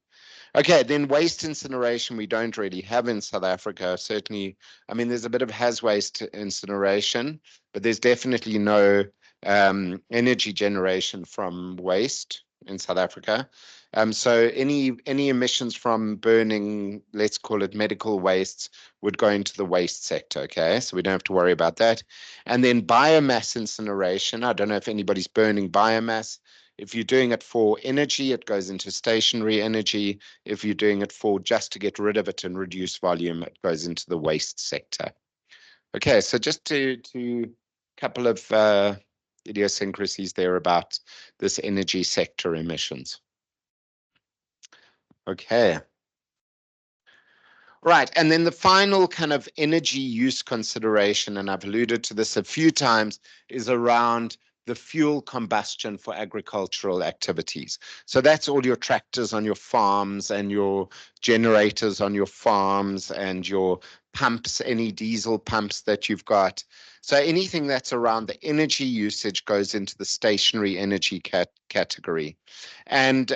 Okay, then waste incineration we don't really have in South Africa. Certainly, I mean, there's a bit of has waste incineration, but there's definitely no energy generation from waste in South Africa. So any emissions from burning, let's call it medical wastes, would go into the waste sector, okay? So we don't have to worry about that. And then biomass incineration, I don't know if anybody's burning biomass. If you're doing it for energy, it goes into stationary energy. If you're doing it for just to get rid of it and reduce volume, it goes into the waste sector. Okay, so just to couple of idiosyncrasies there about this energy sector emissions. Okay. Right, and then the final kind of energy use consideration, and I've alluded to this a few times, is around the fuel combustion for agricultural activities. So that's all your tractors on your farms and your generators on your farms and your pumps, any diesel pumps that you've got. So anything that's around the energy usage goes into the stationary energy category. And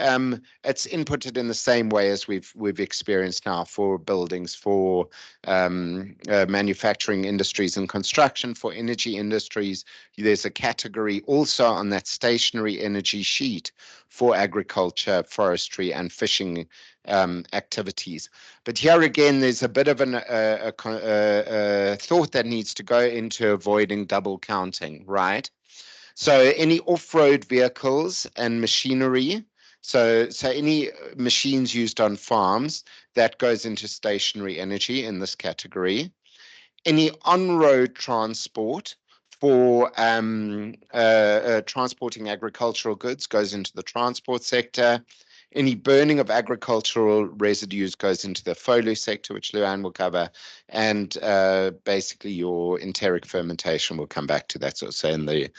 it's inputted in the same way as we've experienced now for buildings, for manufacturing industries and construction, for energy industries. There's a category also on that stationary energy sheet for agriculture, forestry, and fishing activities. But here again, there's a bit of a thought that needs to go into avoiding double counting, right? So any off-road vehicles and machinery, so any machines used on farms, that goes into stationary energy in this category. Any on-road transport for transporting agricultural goods goes into the transport sector. Any burning of agricultural residues goes into the FOLU sector, which Luann will cover, and basically your enteric fermentation will come back to. That's also in the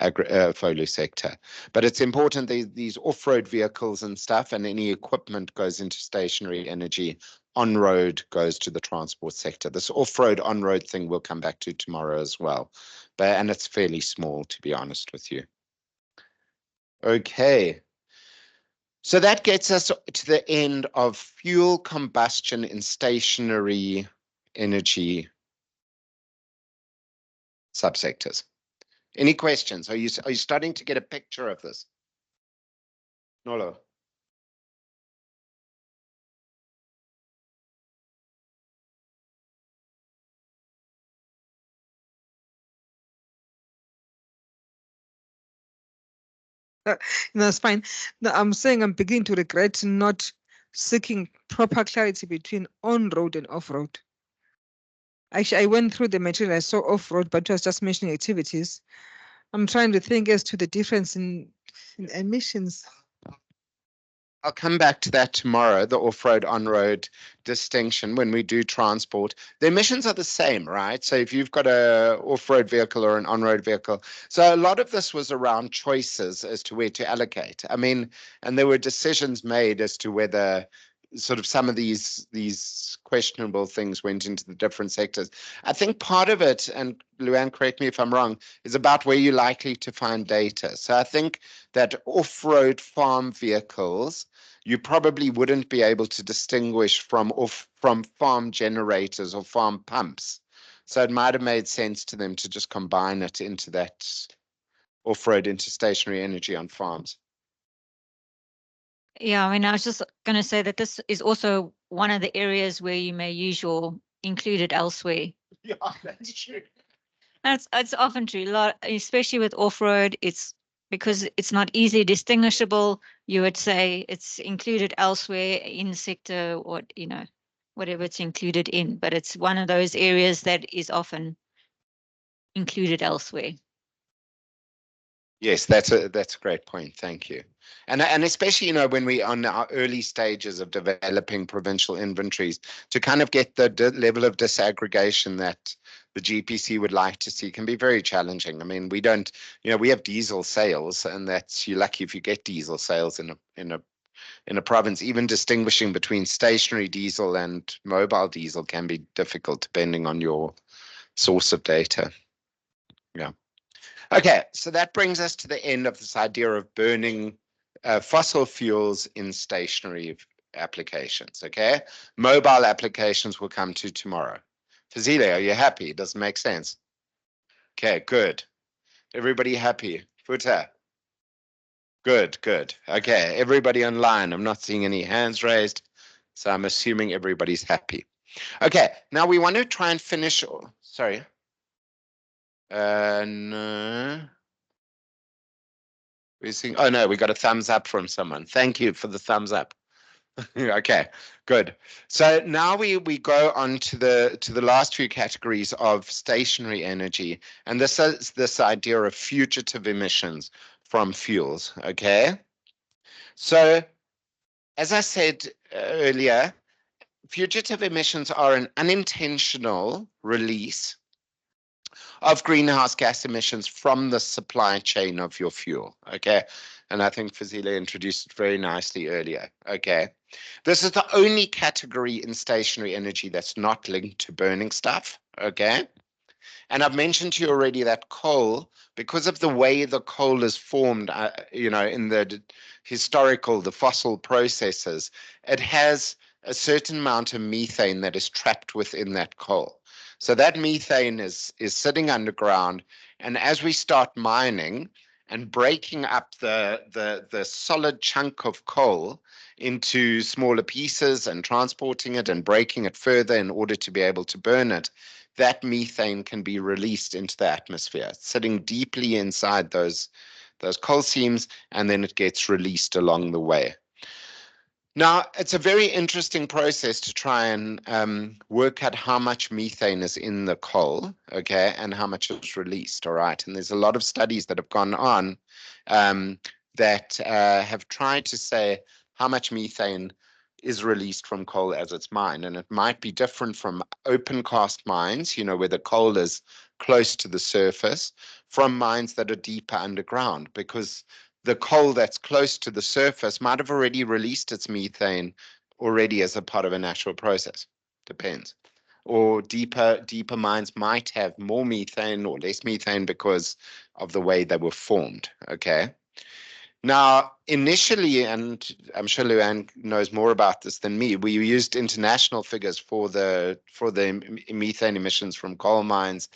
FOLU sector. But it's important these off-road vehicles and stuff, and any equipment goes into stationary energy. On-road goes to the transport sector. This off-road, on-road thing we'll come back to tomorrow as well, and it's fairly small, to be honest with you. Okay. So that gets us to the end of fuel combustion in stationary energy subsectors. Any questions? Are you starting to get a picture of this? Nolo? No, it's fine. No, I'm saying I'm beginning to regret not seeking proper clarity between on-road and off-road. Actually, I went through the material, I saw off-road, but it was just mentioning activities. I'm trying to think as to the difference in emissions. I'll come back to that tomorrow, the off-road, on-road distinction when we do transport. The emissions are the same, right? So if you've got a off-road vehicle or an on-road vehicle. So a lot of this was around choices as to where to allocate. I mean, and there were decisions made as to whether sort of some of these questionable things went into the different sectors. I think part of it, and Luann, correct me if I'm wrong, is about where you're likely to find data. So I think that off-road farm vehicles, you probably wouldn't be able to distinguish from farm generators or farm pumps. So it might have made sense to them to just combine it into that off-road into stationary energy on farms. Yeah, I mean, I was just going to say that this is also one of the areas where you may use your included elsewhere. Yeah, that's true. It's often true, especially with off-road. It's because it's not easily distinguishable. You would say it's included elsewhere in sector, or whatever it's included in. But it's one of those areas that is often included elsewhere. Yes, that's a great point. Thank you. And especially, you know, when we are on our early stages of developing provincial inventories, to kind of get the level of disaggregation that the GPC would like to see can be very challenging. I mean, we don't, you know, we have diesel sales, and that's, you're lucky if you get diesel sales in a province. Even distinguishing between stationary diesel and mobile diesel can be difficult depending on your source of data. Yeah. Okay, so that brings us to the end of this idea of burning fossil fuels in stationary applications, okay? Mobile applications will come to tomorrow. Fazile, are you happy? Does it make sense? Okay, good. Everybody happy? Futa? Good, good. Okay, everybody online. I'm not seeing any hands raised, so I'm assuming everybody's happy. Okay, now we want to try and finish, sorry. No. We're seeing, oh no, we got a thumbs up from someone. Thank you for the thumbs up. Okay, good. So now we go on to the last few categories of stationary energy, and this is this idea of fugitive emissions from fuels. Okay, so as I said earlier, fugitive emissions are an unintentional release of greenhouse gas emissions from the supply chain of your fuel. Okay, and I think Fazile introduced it very nicely earlier. Okay, this is the only category in stationary energy that's not linked to burning stuff. Okay, and I've mentioned to you already that coal, because of the way the coal is formed, you know, in the the fossil processes, it has a certain amount of methane that is trapped within that coal. So that methane is sitting underground, and as we start mining and breaking up the solid chunk of coal into smaller pieces and transporting it and breaking it further in order to be able to burn it, that methane can be released into the atmosphere, sitting deeply inside those coal seams, and then it gets released along the way. Now, it's a very interesting process to try and work out how much methane is in the coal, okay, and how much is released, all right? And there's a lot of studies that have gone on that have tried to say how much methane is released from coal as it's mined. And it might be different from open cast mines, you know, where the coal is close to the surface, from mines that are deeper underground, because the coal that's close to the surface might have already released its methane already as a part of a natural process. Depends. Or deeper mines might have more methane or less methane because of the way they were formed. Okay. Now, initially, and I'm sure Luann knows more about this than me, we used international figures for the methane emissions from coal mines,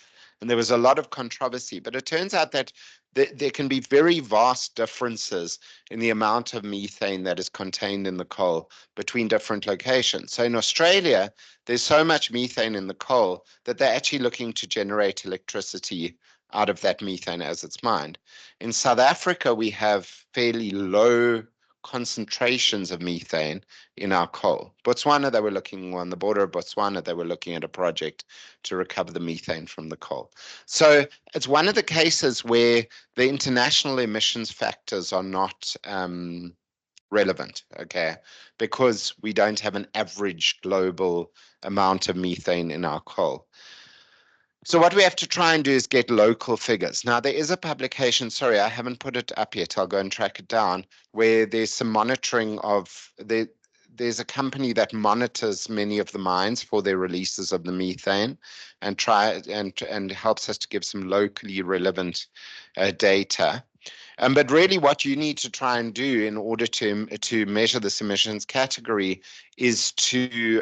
and there was a lot of controversy. But it turns out that there can be very vast differences in the amount of methane that is contained in the coal between different locations. So in Australia, there's so much methane in the coal that they're actually looking to generate electricity out of that methane as it's mined. In South Africa, we have fairly low concentrations of methane in our coal. Botswana, they were looking on the border of Botswana, they were looking at a project to recover the methane from the coal. So it's one of the cases where the international emissions factors are not relevant, okay, because we don't have an average global amount of methane in our coal. So what we have to try and do is get local figures. Now, there is a publication, sorry, I haven't put it up yet, I'll go and track it down, where there's some monitoring of, there's a company that monitors many of the mines for their releases of the methane and and helps us to give some locally relevant data. But really what you need to try and do in order to measure this emissions category is to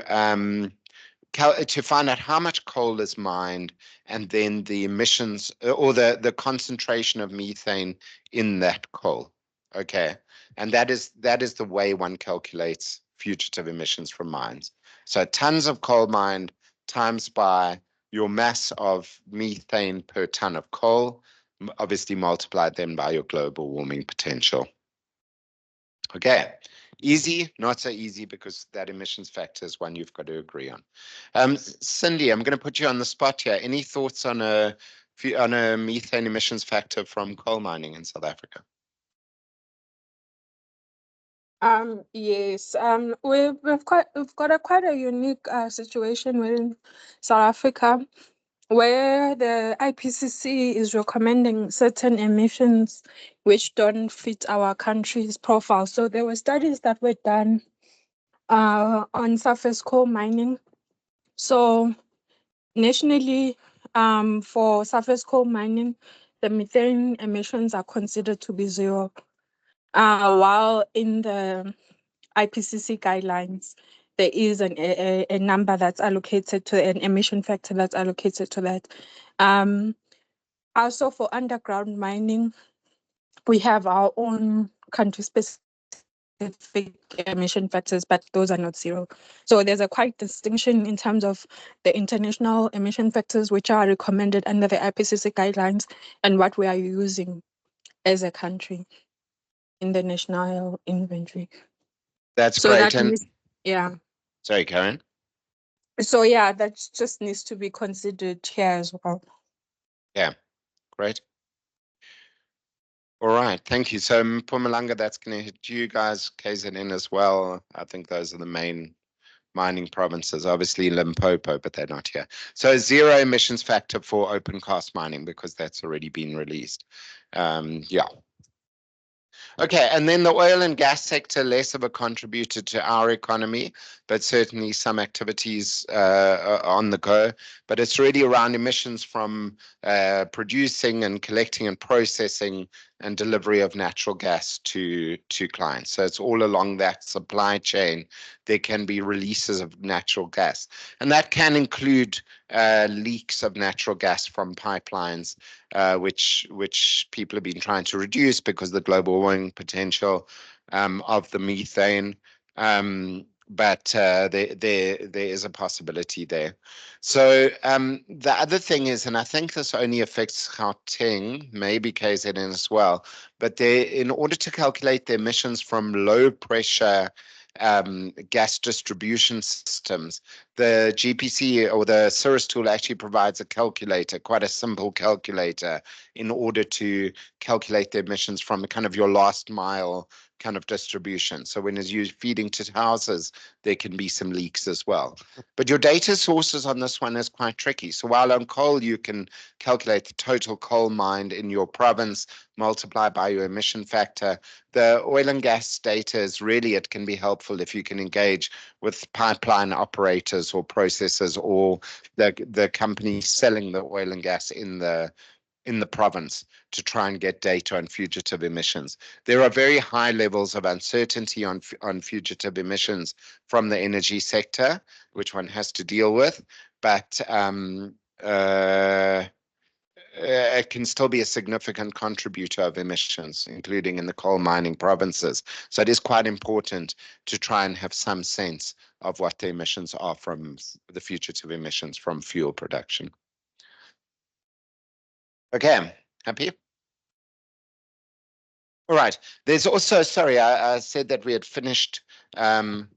find out how much coal is mined and then the emissions or the concentration of methane in that coal. Okay. And that is the way one calculates fugitive emissions from mines. So tons of coal mined times by your mass of methane per ton of coal, obviously multiplied then by your global warming potential. Okay. Easy, not so easy, because that emissions factor is one you've got to agree on. Cindy, I'm going to put you on the spot here. Any thoughts on a on a methane emissions factor from coal mining in South Africa? Yes. We've got a quite a unique situation within South Africa, where the IPCC is recommending certain emissions which don't fit our country's profile. So there were studies that were done on surface coal mining. So nationally, for surface coal mining, the methane emissions are considered to be zero, while in the IPCC guidelines, there is a number that's allocated to an emission factor that's allocated to that. Also for underground mining, we have our own country-specific emission factors, but those are not zero. So there's a quite distinction in terms of the international emission factors, which are recommended under the IPCC guidelines, and what we are using as a country in the national inventory. That's So great. that And means, yeah. sorry, Karen. So yeah, that just needs to be considered here as well. Yeah, great. All right, thank you. So Mpumalanga, that's going to hit you guys, KZN as well. I think those are the main mining provinces, obviously Limpopo, but they're not here. So zero emissions factor for open cast mining because that's already been released. Yeah. Okay, and then the oil and gas sector, less of a contributor to our economy, but certainly some activities are on the go. But it's really around emissions from producing and collecting and processing and delivery of natural gas to clients. So it's all along that supply chain. There can be releases of natural gas, and that can include leaks of natural gas from pipelines, which people have been trying to reduce because of the global warming potential of the methane. But there is a possibility there. So the other thing is, and I think this only affects Gauteng, maybe KZN as well, but in order to calculate the emissions from low pressure gas distribution systems, the GPC or the Cirrus tool actually provides a calculator, quite a simple calculator, in order to calculate the emissions from kind of your last mile kind of distribution. So when you're feeding to houses, there can be some leaks as well. But your data sources on this one is quite tricky. So while on coal, you can calculate the total coal mined in your province, multiply by your emission factor. The oil and gas data is really, it can be helpful if you can engage with pipeline operators or processors or the company selling the oil and gas in the province to try and get data on fugitive emissions. There are very high levels of uncertainty on fugitive emissions from the energy sector, which one has to deal with, but it can still be a significant contributor of emissions, including in the coal mining provinces. So it is quite important to try and have some sense of what the emissions are from the fugitive emissions from fuel production. Okay, happy? All right. There's also, sorry, I said that we had finished the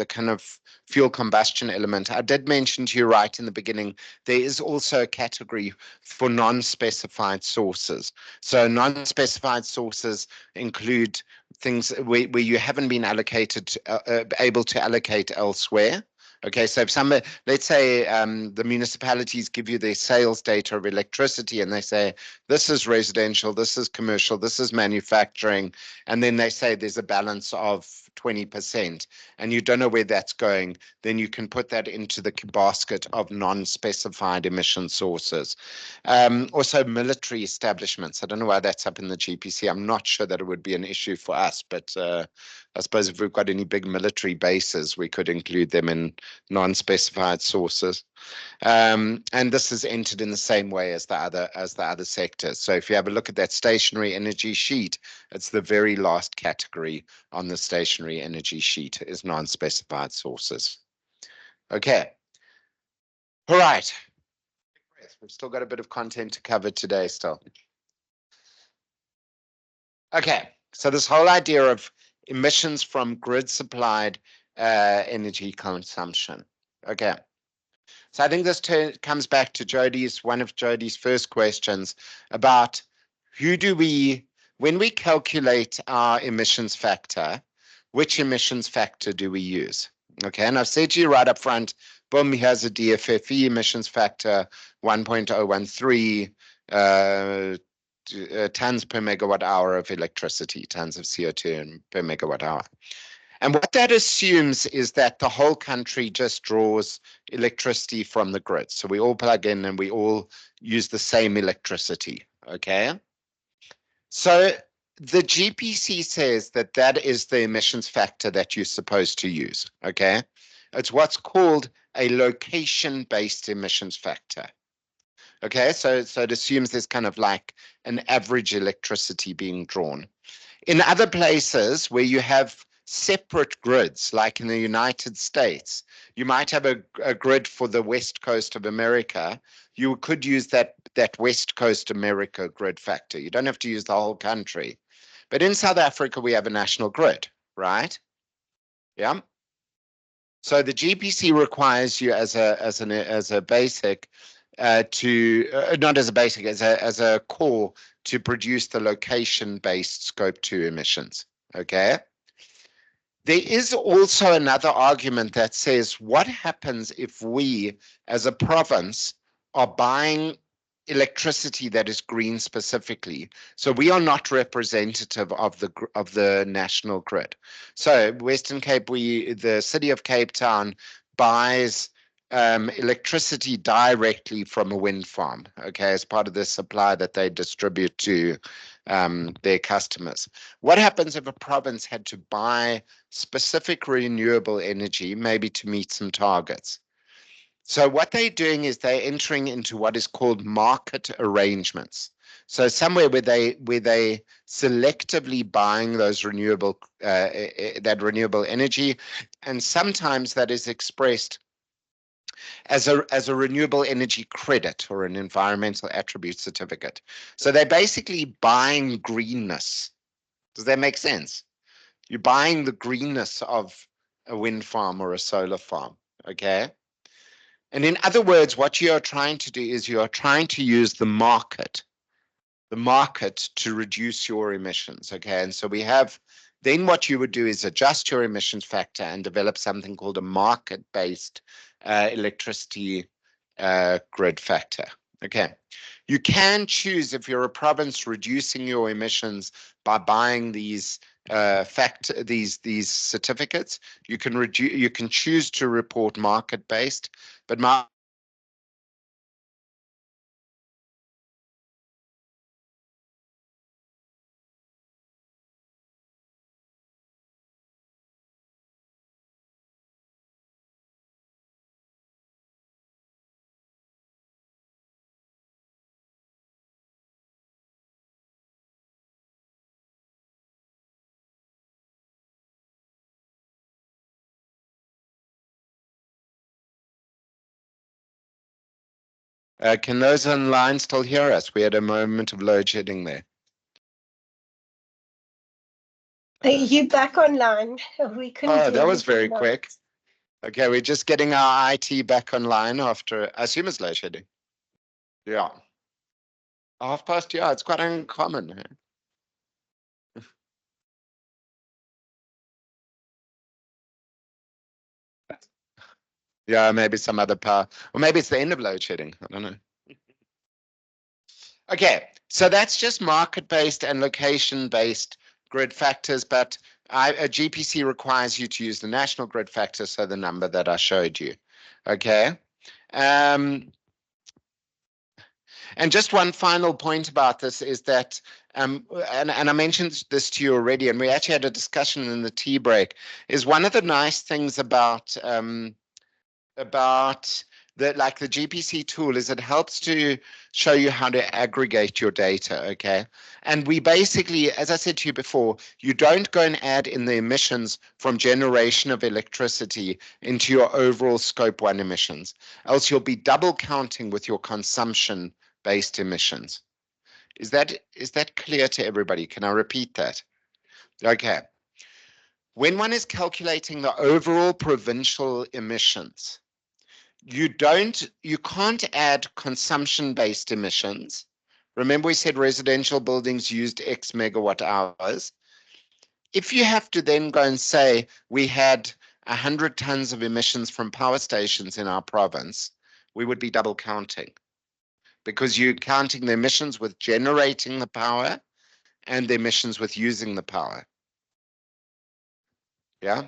kind of fuel combustion element. I did mention to you right in the beginning, there is also a category for non-specified sources. So non-specified sources include things where you haven't been allocated, able to allocate elsewhere. Okay, so if let's say the municipalities give you their sales data of electricity and they say, this is residential, this is commercial, this is manufacturing, and then they say there's a balance of 20%, and you don't know where that's going, then you can put that into the basket of non-specified emission sources. Also, military establishments. I don't know why that's up in the GPC. I'm not sure that it would be an issue for us, but I suppose if we've got any big military bases, we could include them in non-specified sources. And this is entered in the same way as the other sectors. So if you have a look at that stationary energy sheet, it's the very last category on the stationary energy sheet is non-specified sources. Okay. All right. We've still got a bit of content to cover today still. Okay. So this whole idea of emissions from grid supplied energy consumption. Okay. So I think this comes back to one of Jodie's first questions about when we calculate our emissions factor, which emissions factor do we use? Okay, and I've said to you right up front, boom, here's a DFFE emissions factor, 1.013 tons per megawatt hour of electricity, tons of CO2 per megawatt hour. And what that assumes is that the whole country just draws electricity from the grid. So we all plug in and we all use the same electricity, okay? So the GPC says that that is the emissions factor that you're supposed to use, okay? It's what's called a location-based emissions factor. Okay, so it assumes there's kind of like an average electricity being drawn. In other places where you have separate grids, like in the United States, you might have a grid for the West Coast of America. You could use that West Coast America grid factor. You don't have to use the whole country. But in South Africa, we have a national grid, right? Yeah. So the GPC requires you as a basic not as a basic, as a core to produce the location-based scope 2 emissions, okay? There is also another argument that says, what happens if we, as a province, are buying electricity that is green specifically? So we are not representative of the national grid. So Western Cape, the city of Cape Town buys electricity directly from a wind farm, okay, as part of the supply that they distribute to their customers. What happens if a province had to buy specific renewable energy, maybe to meet some targets? So what they're doing is they're entering into what is called market arrangements. So somewhere where they selectively buying those renewable energy, and sometimes that is expressed as a renewable energy credit or an environmental attribute certificate. So they're basically buying greenness. Does that make sense? You're buying the greenness of a wind farm or a solar farm, okay? And in other words, what you are trying to do is you are trying to use the market to reduce your emissions, okay? And so then what you would do is adjust your emissions factor and develop something called a market-based electricity grid factor, okay? You can choose, if you're a province, reducing your emissions by buying these certificates. You can choose to report market-based, but can those online still hear us? We had a moment of load shedding there. Are you back online? We couldn't Oh, hear that was you very now. quick. Okay, we're just getting our IT back online after, I assume it's load shedding. Yeah. 12:30, yeah, it's quite uncommon. Yeah, maybe some other power, or maybe it's the end of load shedding. I don't know. Okay, so that's just market-based and location-based grid factors, but a GPC requires you to use the national grid factor, so the number that I showed you. Okay. And just one final point about this is that, and I mentioned this to you already, and we actually had a discussion in the tea break, is one of the nice things about the GPC tool is it helps to show you how to aggregate your data, okay? And we basically, as I said to you before, you don't go and add in the emissions from generation of electricity into your overall scope 1 emissions, else you'll be double counting with your consumption-based emissions. Is that clear to everybody? Can I repeat that? Okay. When one is calculating the overall provincial emissions, you can't add consumption-based emissions. Remember we said residential buildings used X megawatt hours. If you have to then go and say we had 100 tons of emissions from power stations in our province, we would be double counting, because you're counting the emissions with generating the power and the emissions with using the power. Yeah.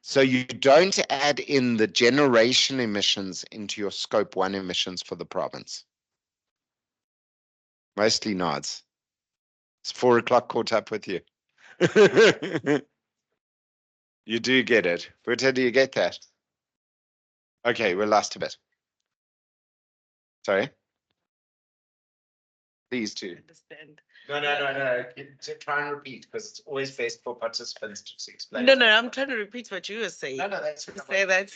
So you don't add in the generation emissions into your scope 1 emissions for the province. Mostly nods. It's 4 o'clock caught up with you. You do get it. Britta, do you get that? Okay, we're lost a bit. Sorry? Please do. Understand. No. Try and repeat, because it's always best for participants to explain. No, I'm trying to repeat what you were saying. No, that's To say that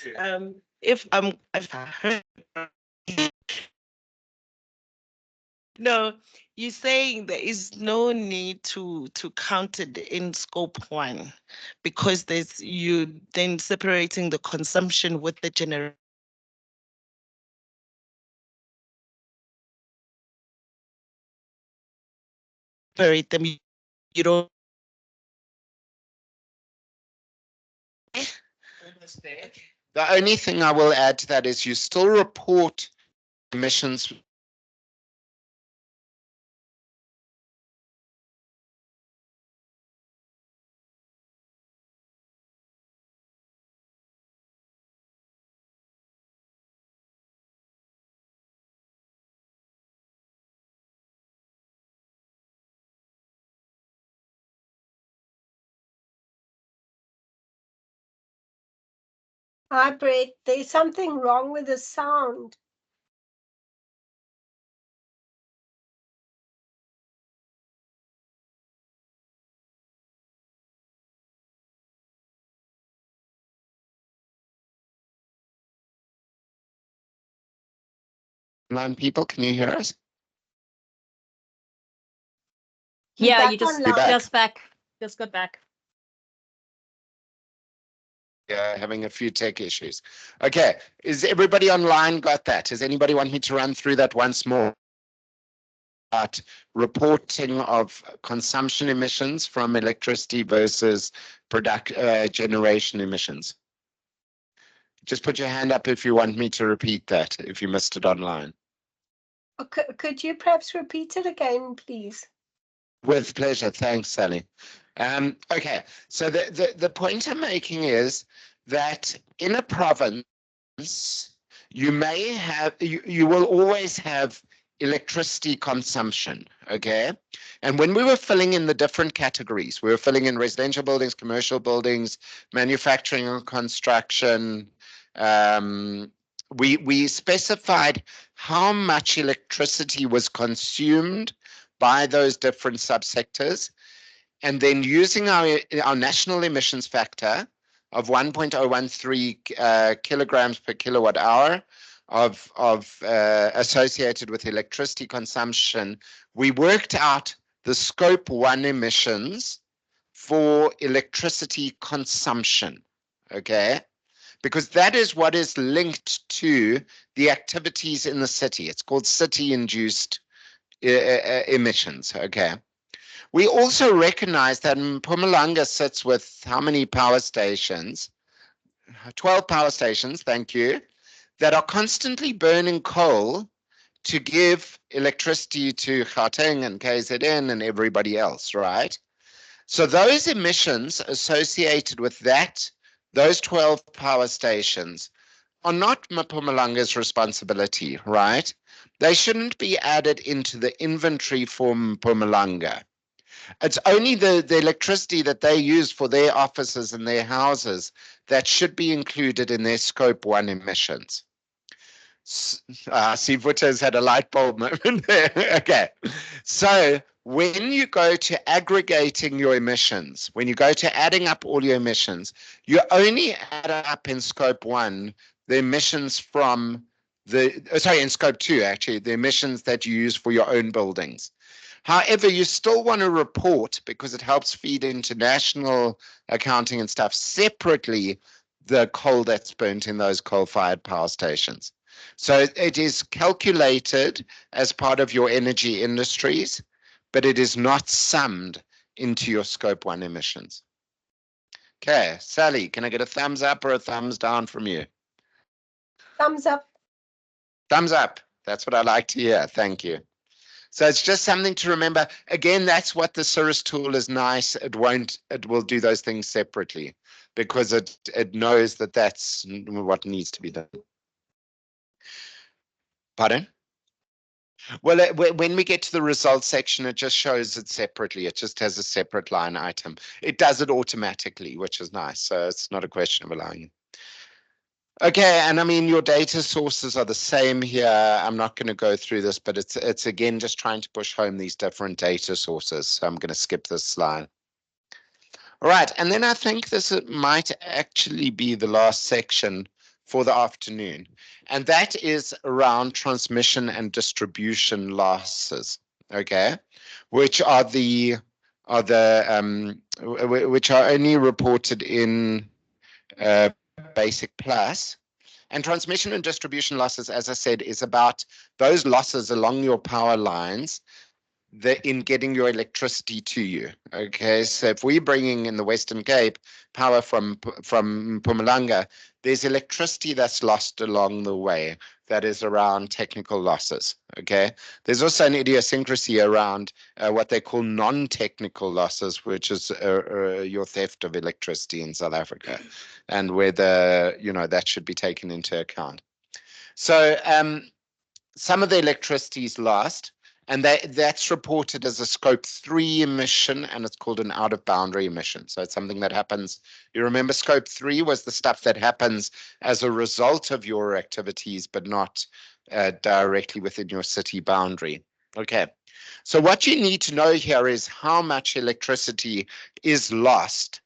if I heard, no, you're saying there is no need to count it in scope 1, because there's you then separating the consumption with the generation. Separate them. You don't. The only thing I will add to that is you still report emissions. Hi, Brett. There's something wrong with the sound. Online people, can you hear us? You're Yeah, back you just online. just got back. Yeah, having a few tech issues. Okay, is everybody online got that? Does anybody want me to run through that once more? About reporting of consumption emissions from electricity versus generation emissions. Just put your hand up if you want me to repeat that, if you missed it online. Could you perhaps repeat it again, please? With pleasure. Thanks, Sally. Okay, so the point I'm making is that in a province, you may have, you will always have electricity consumption, okay? And when we were filling in the different categories, we were filling in residential buildings, commercial buildings, manufacturing and construction, we specified how much electricity was consumed by those different subsectors, and then using our national emissions factor of 1.013 kilograms per kilowatt hour of associated with electricity consumption, we worked out the scope 1 emissions for electricity consumption, okay? Because that is what is linked to the activities in the city. It's called city-induced emissions, okay? We also recognize that Mpumalanga sits with how many power stations? 12 power stations, thank you, that are constantly burning coal to give electricity to Gauteng and KZN and everybody else, right? So those emissions associated with those 12 power stations are not Mpumalanga's responsibility, right? They shouldn't be added into the inventory for Mpumalanga. It's only the electricity that they use for their offices and their houses that should be included in their scope 1 emissions. See, Vuta's had a light bulb moment there. Okay, so when you go to aggregating your emissions, when you go to adding up all your emissions, you only add up in scope 1 the emissions from in scope 2, actually, the emissions that you use for your own buildings. However, you still want to report, because it helps feed into national accounting and stuff, separately the coal that's burnt in those coal-fired power stations. So it is calculated as part of your energy industries, but it is not summed into your scope 1 emissions. Okay, Sally, can I get a thumbs up or a thumbs down from you? Thumbs up. Thumbs up. That's what I like to hear. Thank you. So it's just something to remember. Again, that's what the Cirrus tool is nice. It will do those things separately because it knows that that's what needs to be done. Pardon? Well, when we get to the results section, it just shows it separately. It just has a separate line item. It does it automatically, which is nice. So it's not a question of allowing it. Okay, and I mean, your data sources are the same here. I'm not going to go through this, but it's again just trying to push home these different data sources. So I'm going to skip this slide. All right, and then I think this might actually be the last section for the afternoon, and that is around transmission and distribution losses. Okay, which are which are only reported in Basic Plus. And transmission and distribution losses, as I said, is about those losses along your power lines in getting your electricity to you. Okay, so if we're bringing in the Western Cape power from Mpumalanga, there's electricity that's lost along the way that is around technical losses. Okay, there's also an idiosyncrasy around what they call non-technical losses, which is your theft of electricity in South Africa, and whether that should be taken into account. So some of the electricity is lost, and that's reported as a scope 3 emission, and it's called an out of boundary emission. So it's something that happens. You remember scope 3 was the stuff that happens as a result of your activities, but not directly within your city boundary. Okay. So what you need to know here is how much electricity is lost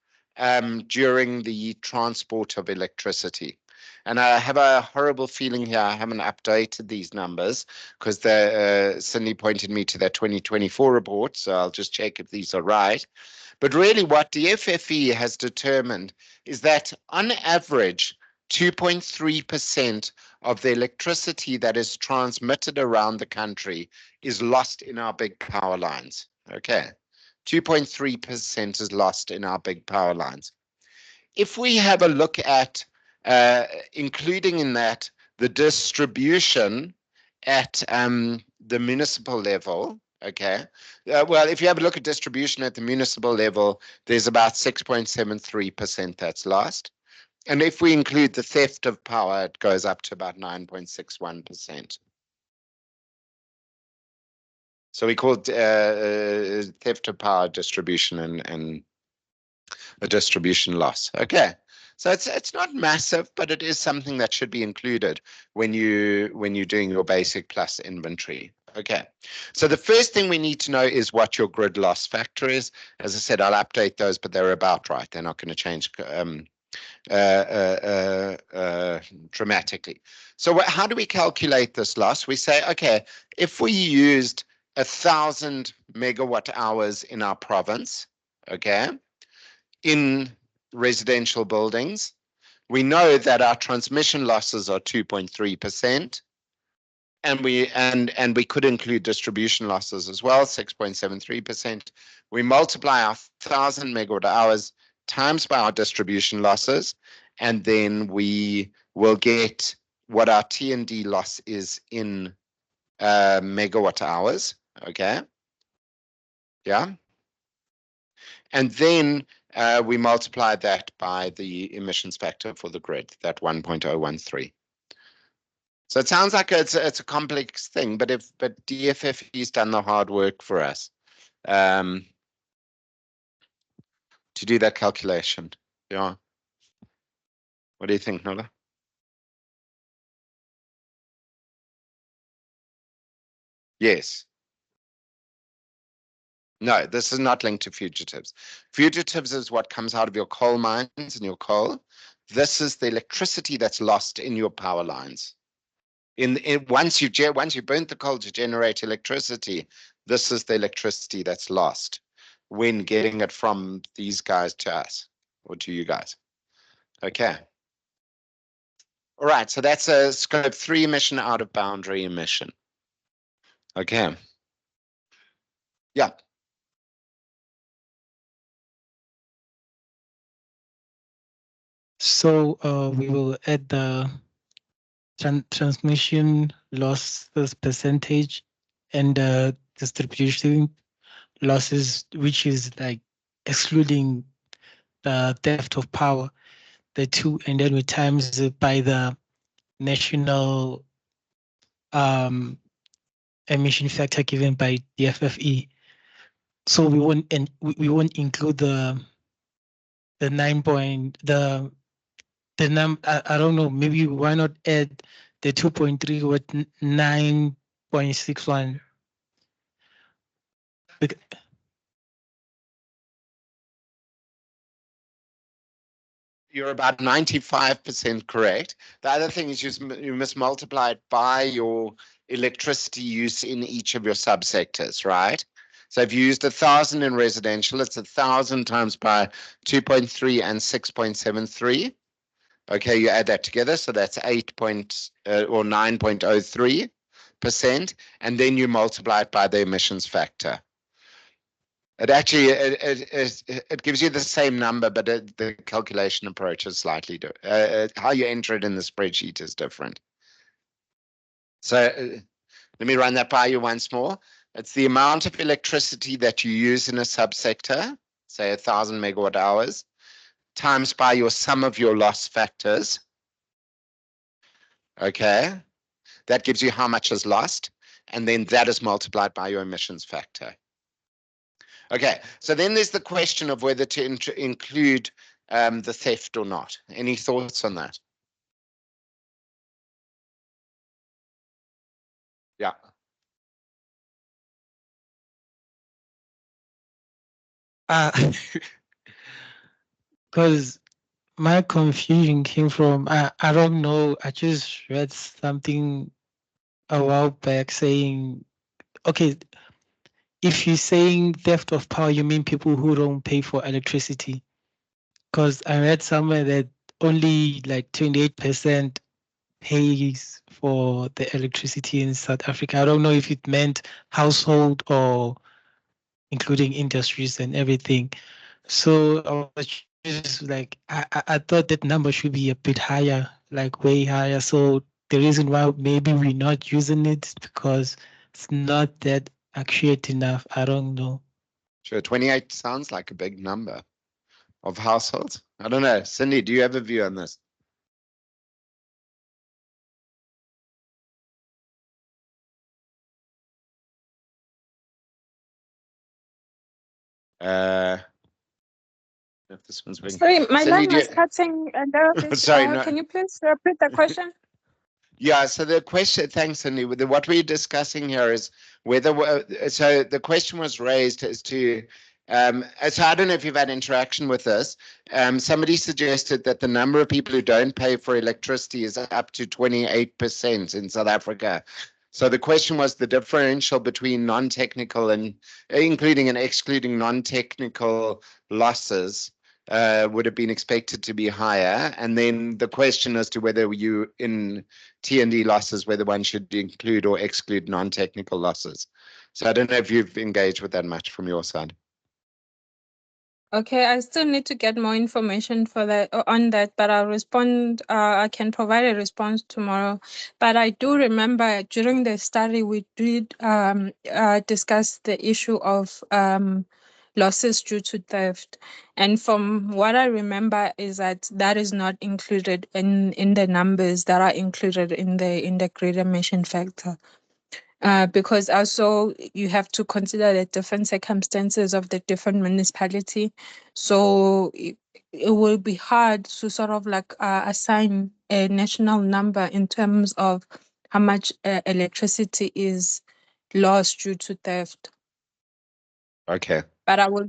during the transport of electricity. And I have a horrible feeling here I haven't updated these numbers because Cindy pointed me to their 2024 report, so I'll just check if these are right. But really what DFFE has determined is that on average, 2.3% of the electricity that is transmitted around the country is lost in our big power lines. Okay, 2.3% is lost in our big power lines. If we have a look at including in that the distribution at the municipal level, okay. Well, if you have a look at distribution at the municipal level, there's about 6.73% that's lost. And if we include the theft of power, it goes up to about 9.61%. So we call it theft of power distribution and a distribution loss. Okay. So it's not massive, but it is something that should be included when you're doing your basic plus inventory. Okay. So the first thing we need to know is what your grid loss factor is. As I said, I'll update those, but they're about right. They're not going to change dramatically. So how do we calculate this loss? We say, okay, if we used 1,000 megawatt hours in our province, okay, in residential buildings, we know that our transmission losses are 2.3%, and we could include distribution losses as well, 6.73%. We multiply our 1,000 megawatt hours times by our distribution losses, and then we will get what our T&D loss is in megawatt hours. Okay. Yeah. And then we multiply that by the emissions factor for the grid, that 1.013. So it sounds like it's a complex thing, but DFFE's done the hard work for us to do that calculation. Yeah. What do you think, Nola? Yes. No, this is not linked to fugitives. Fugitives is what comes out of your coal mines and your coal. This is the electricity that's lost in your power lines. Once you burnt the coal to generate electricity, this is the electricity that's lost when getting it from these guys to us or to you guys. Okay. All right, so that's a scope 3 emission out of boundary emission. Okay. Yeah. So we will add the transmission losses percentage and distribution losses, which is like excluding the theft of power, the two, and then we times it by the national emission factor given by DFFE. So we won't include the 9 point the I don't know, maybe why not add the 2.3 with 9.61. You're about 95% correct. The other thing is you must multiply it by your electricity use in each of your subsectors, right? So if you used 1,000 in residential, it's 1,000 times by 2.3 and 6.73. Okay, you add that together, so that's 9.03%, and then you multiply it by the emissions factor. It actually it gives you the same number, but the calculation approach is slightly different. How you enter it in the spreadsheet is different. So let me run that by you once more. It's the amount of electricity that you use in a subsector, say 1,000 megawatt hours, times by your sum of your loss factors. Okay, that gives you how much is lost, and then that is multiplied by your emissions factor. Okay, so then there's the question of whether to include the theft or not. Any thoughts on that? Yeah. Because my confusion came from, I don't know, I just read something a while back saying, okay, if you're saying theft of power, you mean people who don't pay for electricity. Because I read somewhere that only like 28% pays for the electricity in South Africa. I don't know if it meant household or including industries and everything. So I was just like, I thought that number should be a bit higher, like way higher. So the reason why maybe we're not using it is because it's not that accurate enough. I don't know. Sure, 28 sounds like a big number of households. I don't know. Cindy, do you have a view on this? If this one's being... Sorry, my Cindy, line was cutting a little bit. Sorry, no. Can you please repeat the question? Yeah, so the question, thanks, Cindy. What we're discussing here is whether, so the question was raised as to, so I don't know if you've had interaction with this. Somebody suggested that the number of people who don't pay for electricity is up to 28% in South Africa. So the question was the differential between non-technical and including and excluding non-technical losses would have been expected to be higher. And then the question as to whether you in T&D losses, whether one should include or exclude non-technical losses. So I don't know if you've engaged with that much from your side. Okay, I still need to get more information for that on that, but I'll respond. I can provide a response tomorrow. But I do remember during the study we did discuss the issue of losses due to theft, and from what I remember is that is not included in the numbers that are included in the grid emission factor. Because also you have to consider the different circumstances of the different municipality. So it will be hard to sort of like assign a national number in terms of how much electricity is lost due to theft. Okay. But I will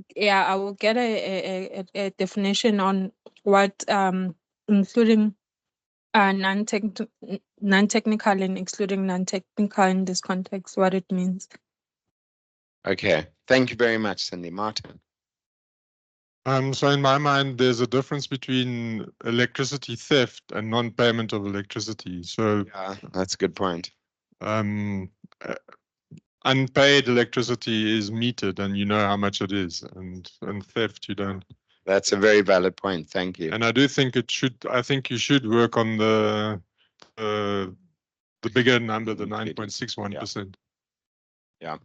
get a definition on what including non-technical and excluding non-technical in this context, what it means. Okay. Thank you very much, Cindy. Martin. So in my mind, there's a difference between electricity theft and non-payment of electricity. So Yeah, that's a good point. um, unpaid electricity is metered and you know how much it is, and theft you don't. That's a very valid point. Thank you. And I do think I think you should work on the bigger number, the 9.61%. Yeah.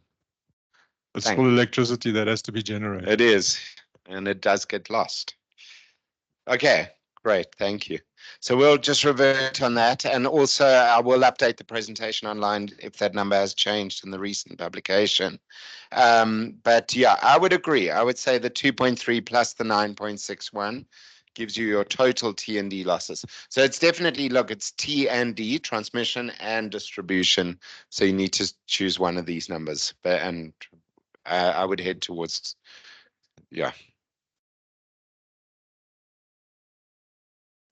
It's Thanks. still electricity that has to be generated. It is, and it does get lost. Okay, great, thank you. So we'll just revert on that, and also I will update the presentation online if that number has changed in the recent publication. But yeah, I would agree. I would say the 2.3 plus the 9.61 gives you your total T&D losses. So it's definitely, look, it's T&D, transmission and distribution. So you need to choose one of these numbers, and I would head towards, yeah. I'm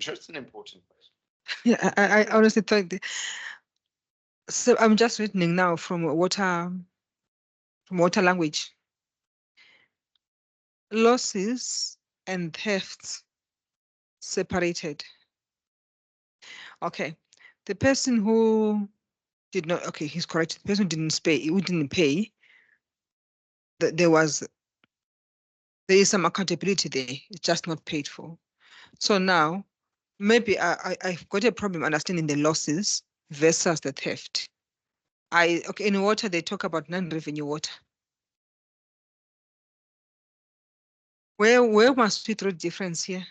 sure it's an important question. Yeah, I honestly think. So I'm just reading now from water language. Losses and thefts separated. Okay, the person who did not. Okay, he's correct. The person who didn't pay. There is some accountability there. It's just not paid for. So now, maybe I've got a problem understanding the losses versus the theft. Okay, in water, they talk about non-revenue water. Where must we draw the difference here?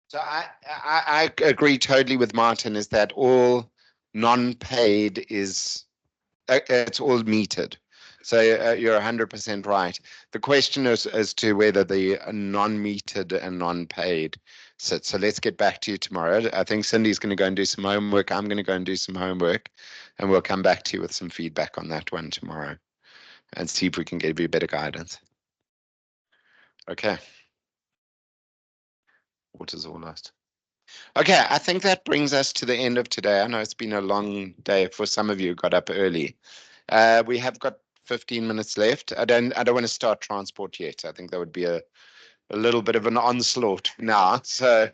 So I agree totally with Martin, is that all non-paid is, it's all metered. So you're 100% right. The question is as to whether the non-metered and non-paid sit. So let's get back to you tomorrow. I think Cindy's going to go and do some homework. I'm going to go and do some homework, and we'll come back to you with some feedback on that one tomorrow and see if we can give you better guidance. Okay. Water's all lost. Okay, I think that brings us to the end of today. I know it's been a long day for some of you who got up early. We have got 15 minutes left. I don't want to start transport yet. I think that would be a little bit of an onslaught now. So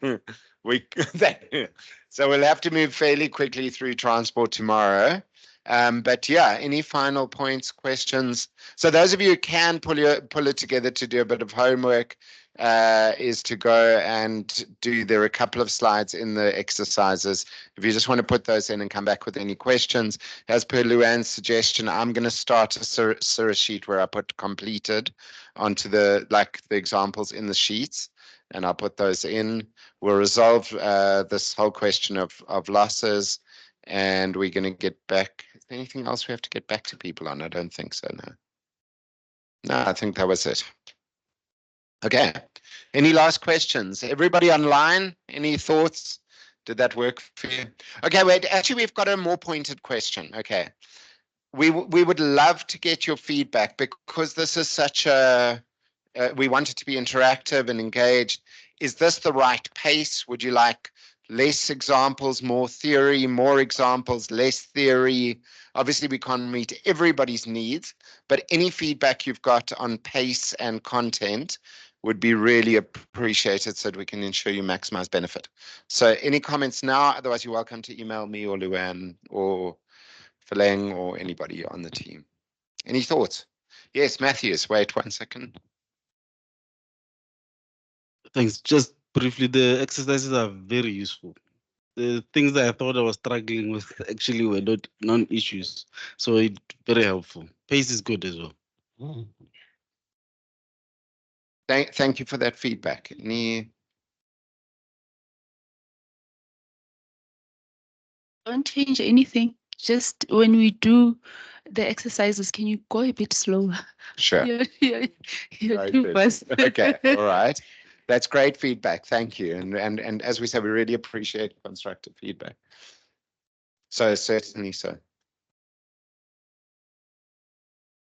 so we'll have to move fairly quickly through transport tomorrow. But yeah, any final points, questions? So those of you who can pull it together to do a bit of homework, is to go and there are a couple of slides in the exercises. If you just want to put those in and come back with any questions, as per Luann's suggestion, I'm going to start a Sura sheet where I put completed onto the examples in the sheets, and I'll put those in. We'll resolve this whole question of losses, and we're going to get back. Is there anything else we have to get back to people on? I don't think so, no. No, I think that was it. Okay. Any last questions? Everybody online? Any thoughts? Did that work for you? Okay, wait. Actually, we've got a more pointed question. Okay. We would love to get your feedback because this is such a, we want it to be interactive and engaged. Is this the right pace? Would you like less examples, more theory, more examples, less theory? Obviously, we can't meet everybody's needs, but any feedback you've got on pace and content would be really appreciated so that we can ensure you maximize benefit. So any comments now? Otherwise, you're welcome to email me or Luann or Faleng or anybody on the team. Any thoughts? Yes, Matthews, wait 1 second. Thanks. Just briefly, the exercises are very useful. The things that I thought I was struggling with actually were not non-issues. So it's very helpful. Pace is good as well. Thank you for that feedback. Don't change anything. Just when we do the exercises, can you go a bit slower? Sure. You're too fast. Okay, all right. That's great feedback. Thank you. And as we said, we really appreciate constructive feedback. So certainly so.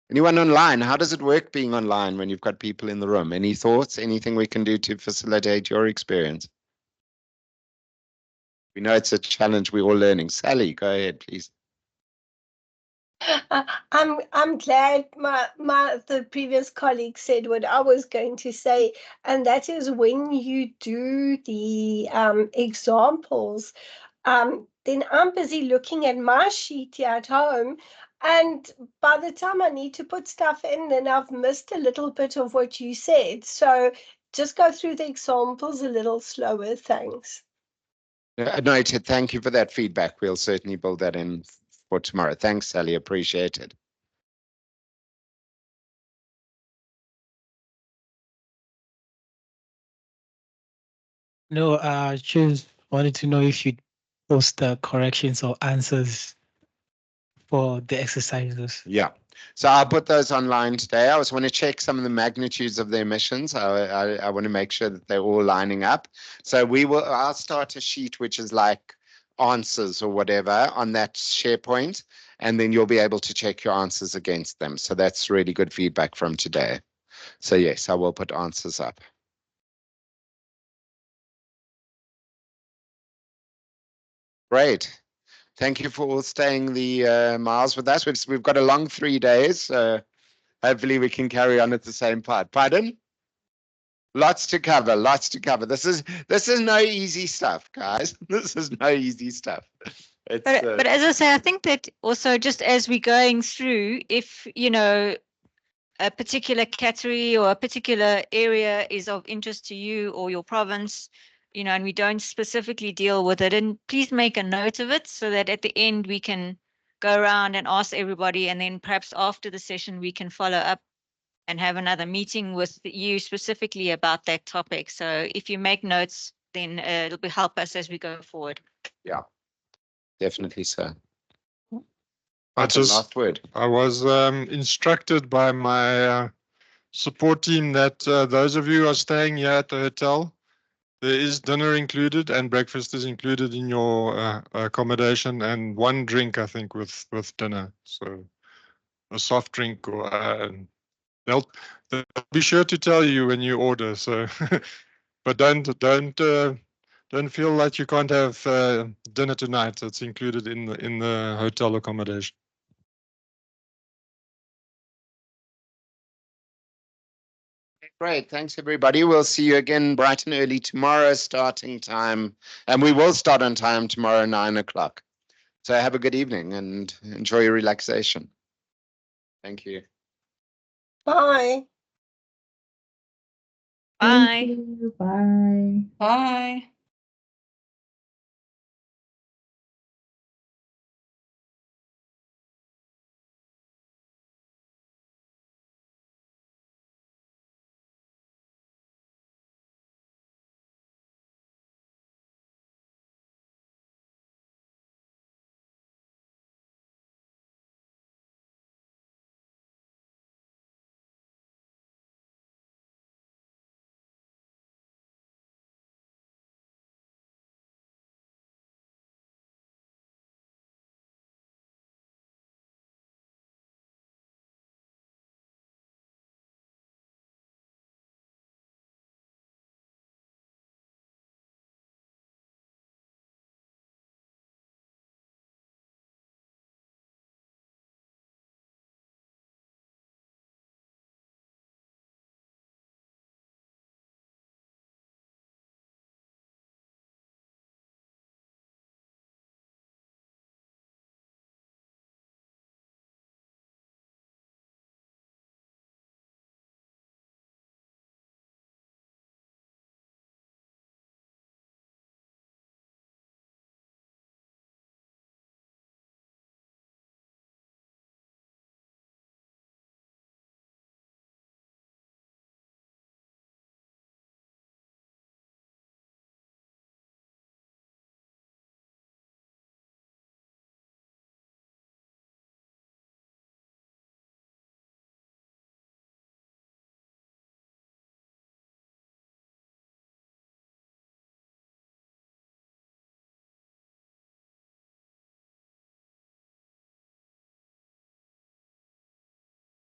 Anyone online? How does it work being online when you've got people in the room? Any thoughts? Anything we can do to facilitate your experience? We know it's a challenge we're all learning. Sally, go ahead, please. I'm glad the previous colleague said what I was going to say, and that is when you do the examples, then I'm busy looking at my sheet here at home, and by the time I need to put stuff in, then I've missed a little bit of what you said. So just go through the examples a little slower. Thanks. Noted. Thank you for that feedback. We'll certainly build that in for tomorrow. Thanks, Sally. Appreciate it. No, just wanted to know if you post the corrections or answers for the exercises. Yeah. So I'll put those online today. I just want to check some of the magnitudes of the emissions. I want to make sure that they're all lining up. So I'll start a sheet which is like answers or whatever on that SharePoint, and then you'll be able to check your answers against them. So that's really good feedback from today. So yes, I will put answers up. Great. Thank you for all staying the miles with us. We've got a long 3 days. Hopefully we can carry on at the same part. Pardon? Lots to cover, lots to cover. This is no easy stuff, guys. This is no easy stuff. But as I say, I think that also just as we're going through, if a particular category or a particular area is of interest to you or your province, and we don't specifically deal with it, and please make a note of it so that at the end we can go around and ask everybody, and then perhaps after the session we can follow up and have another meeting with you specifically about that topic. So if you make notes, then it'll help us as we go forward. Yeah, definitely so. Last word. I was instructed by my support team that those of you who are staying here at the hotel, there is dinner included and breakfast is included in your accommodation, and one drink, I think, with dinner. So a soft drink, or they'll be sure to tell you when you order. So, but don't feel like you can't have dinner tonight. It's included in the hotel accommodation. Great, thanks everybody. We'll see you again bright and early tomorrow, starting time, and we will start on time tomorrow, 9 o'clock. So have a good evening and enjoy your relaxation. Thank you. Bye. Bye. Bye. Bye.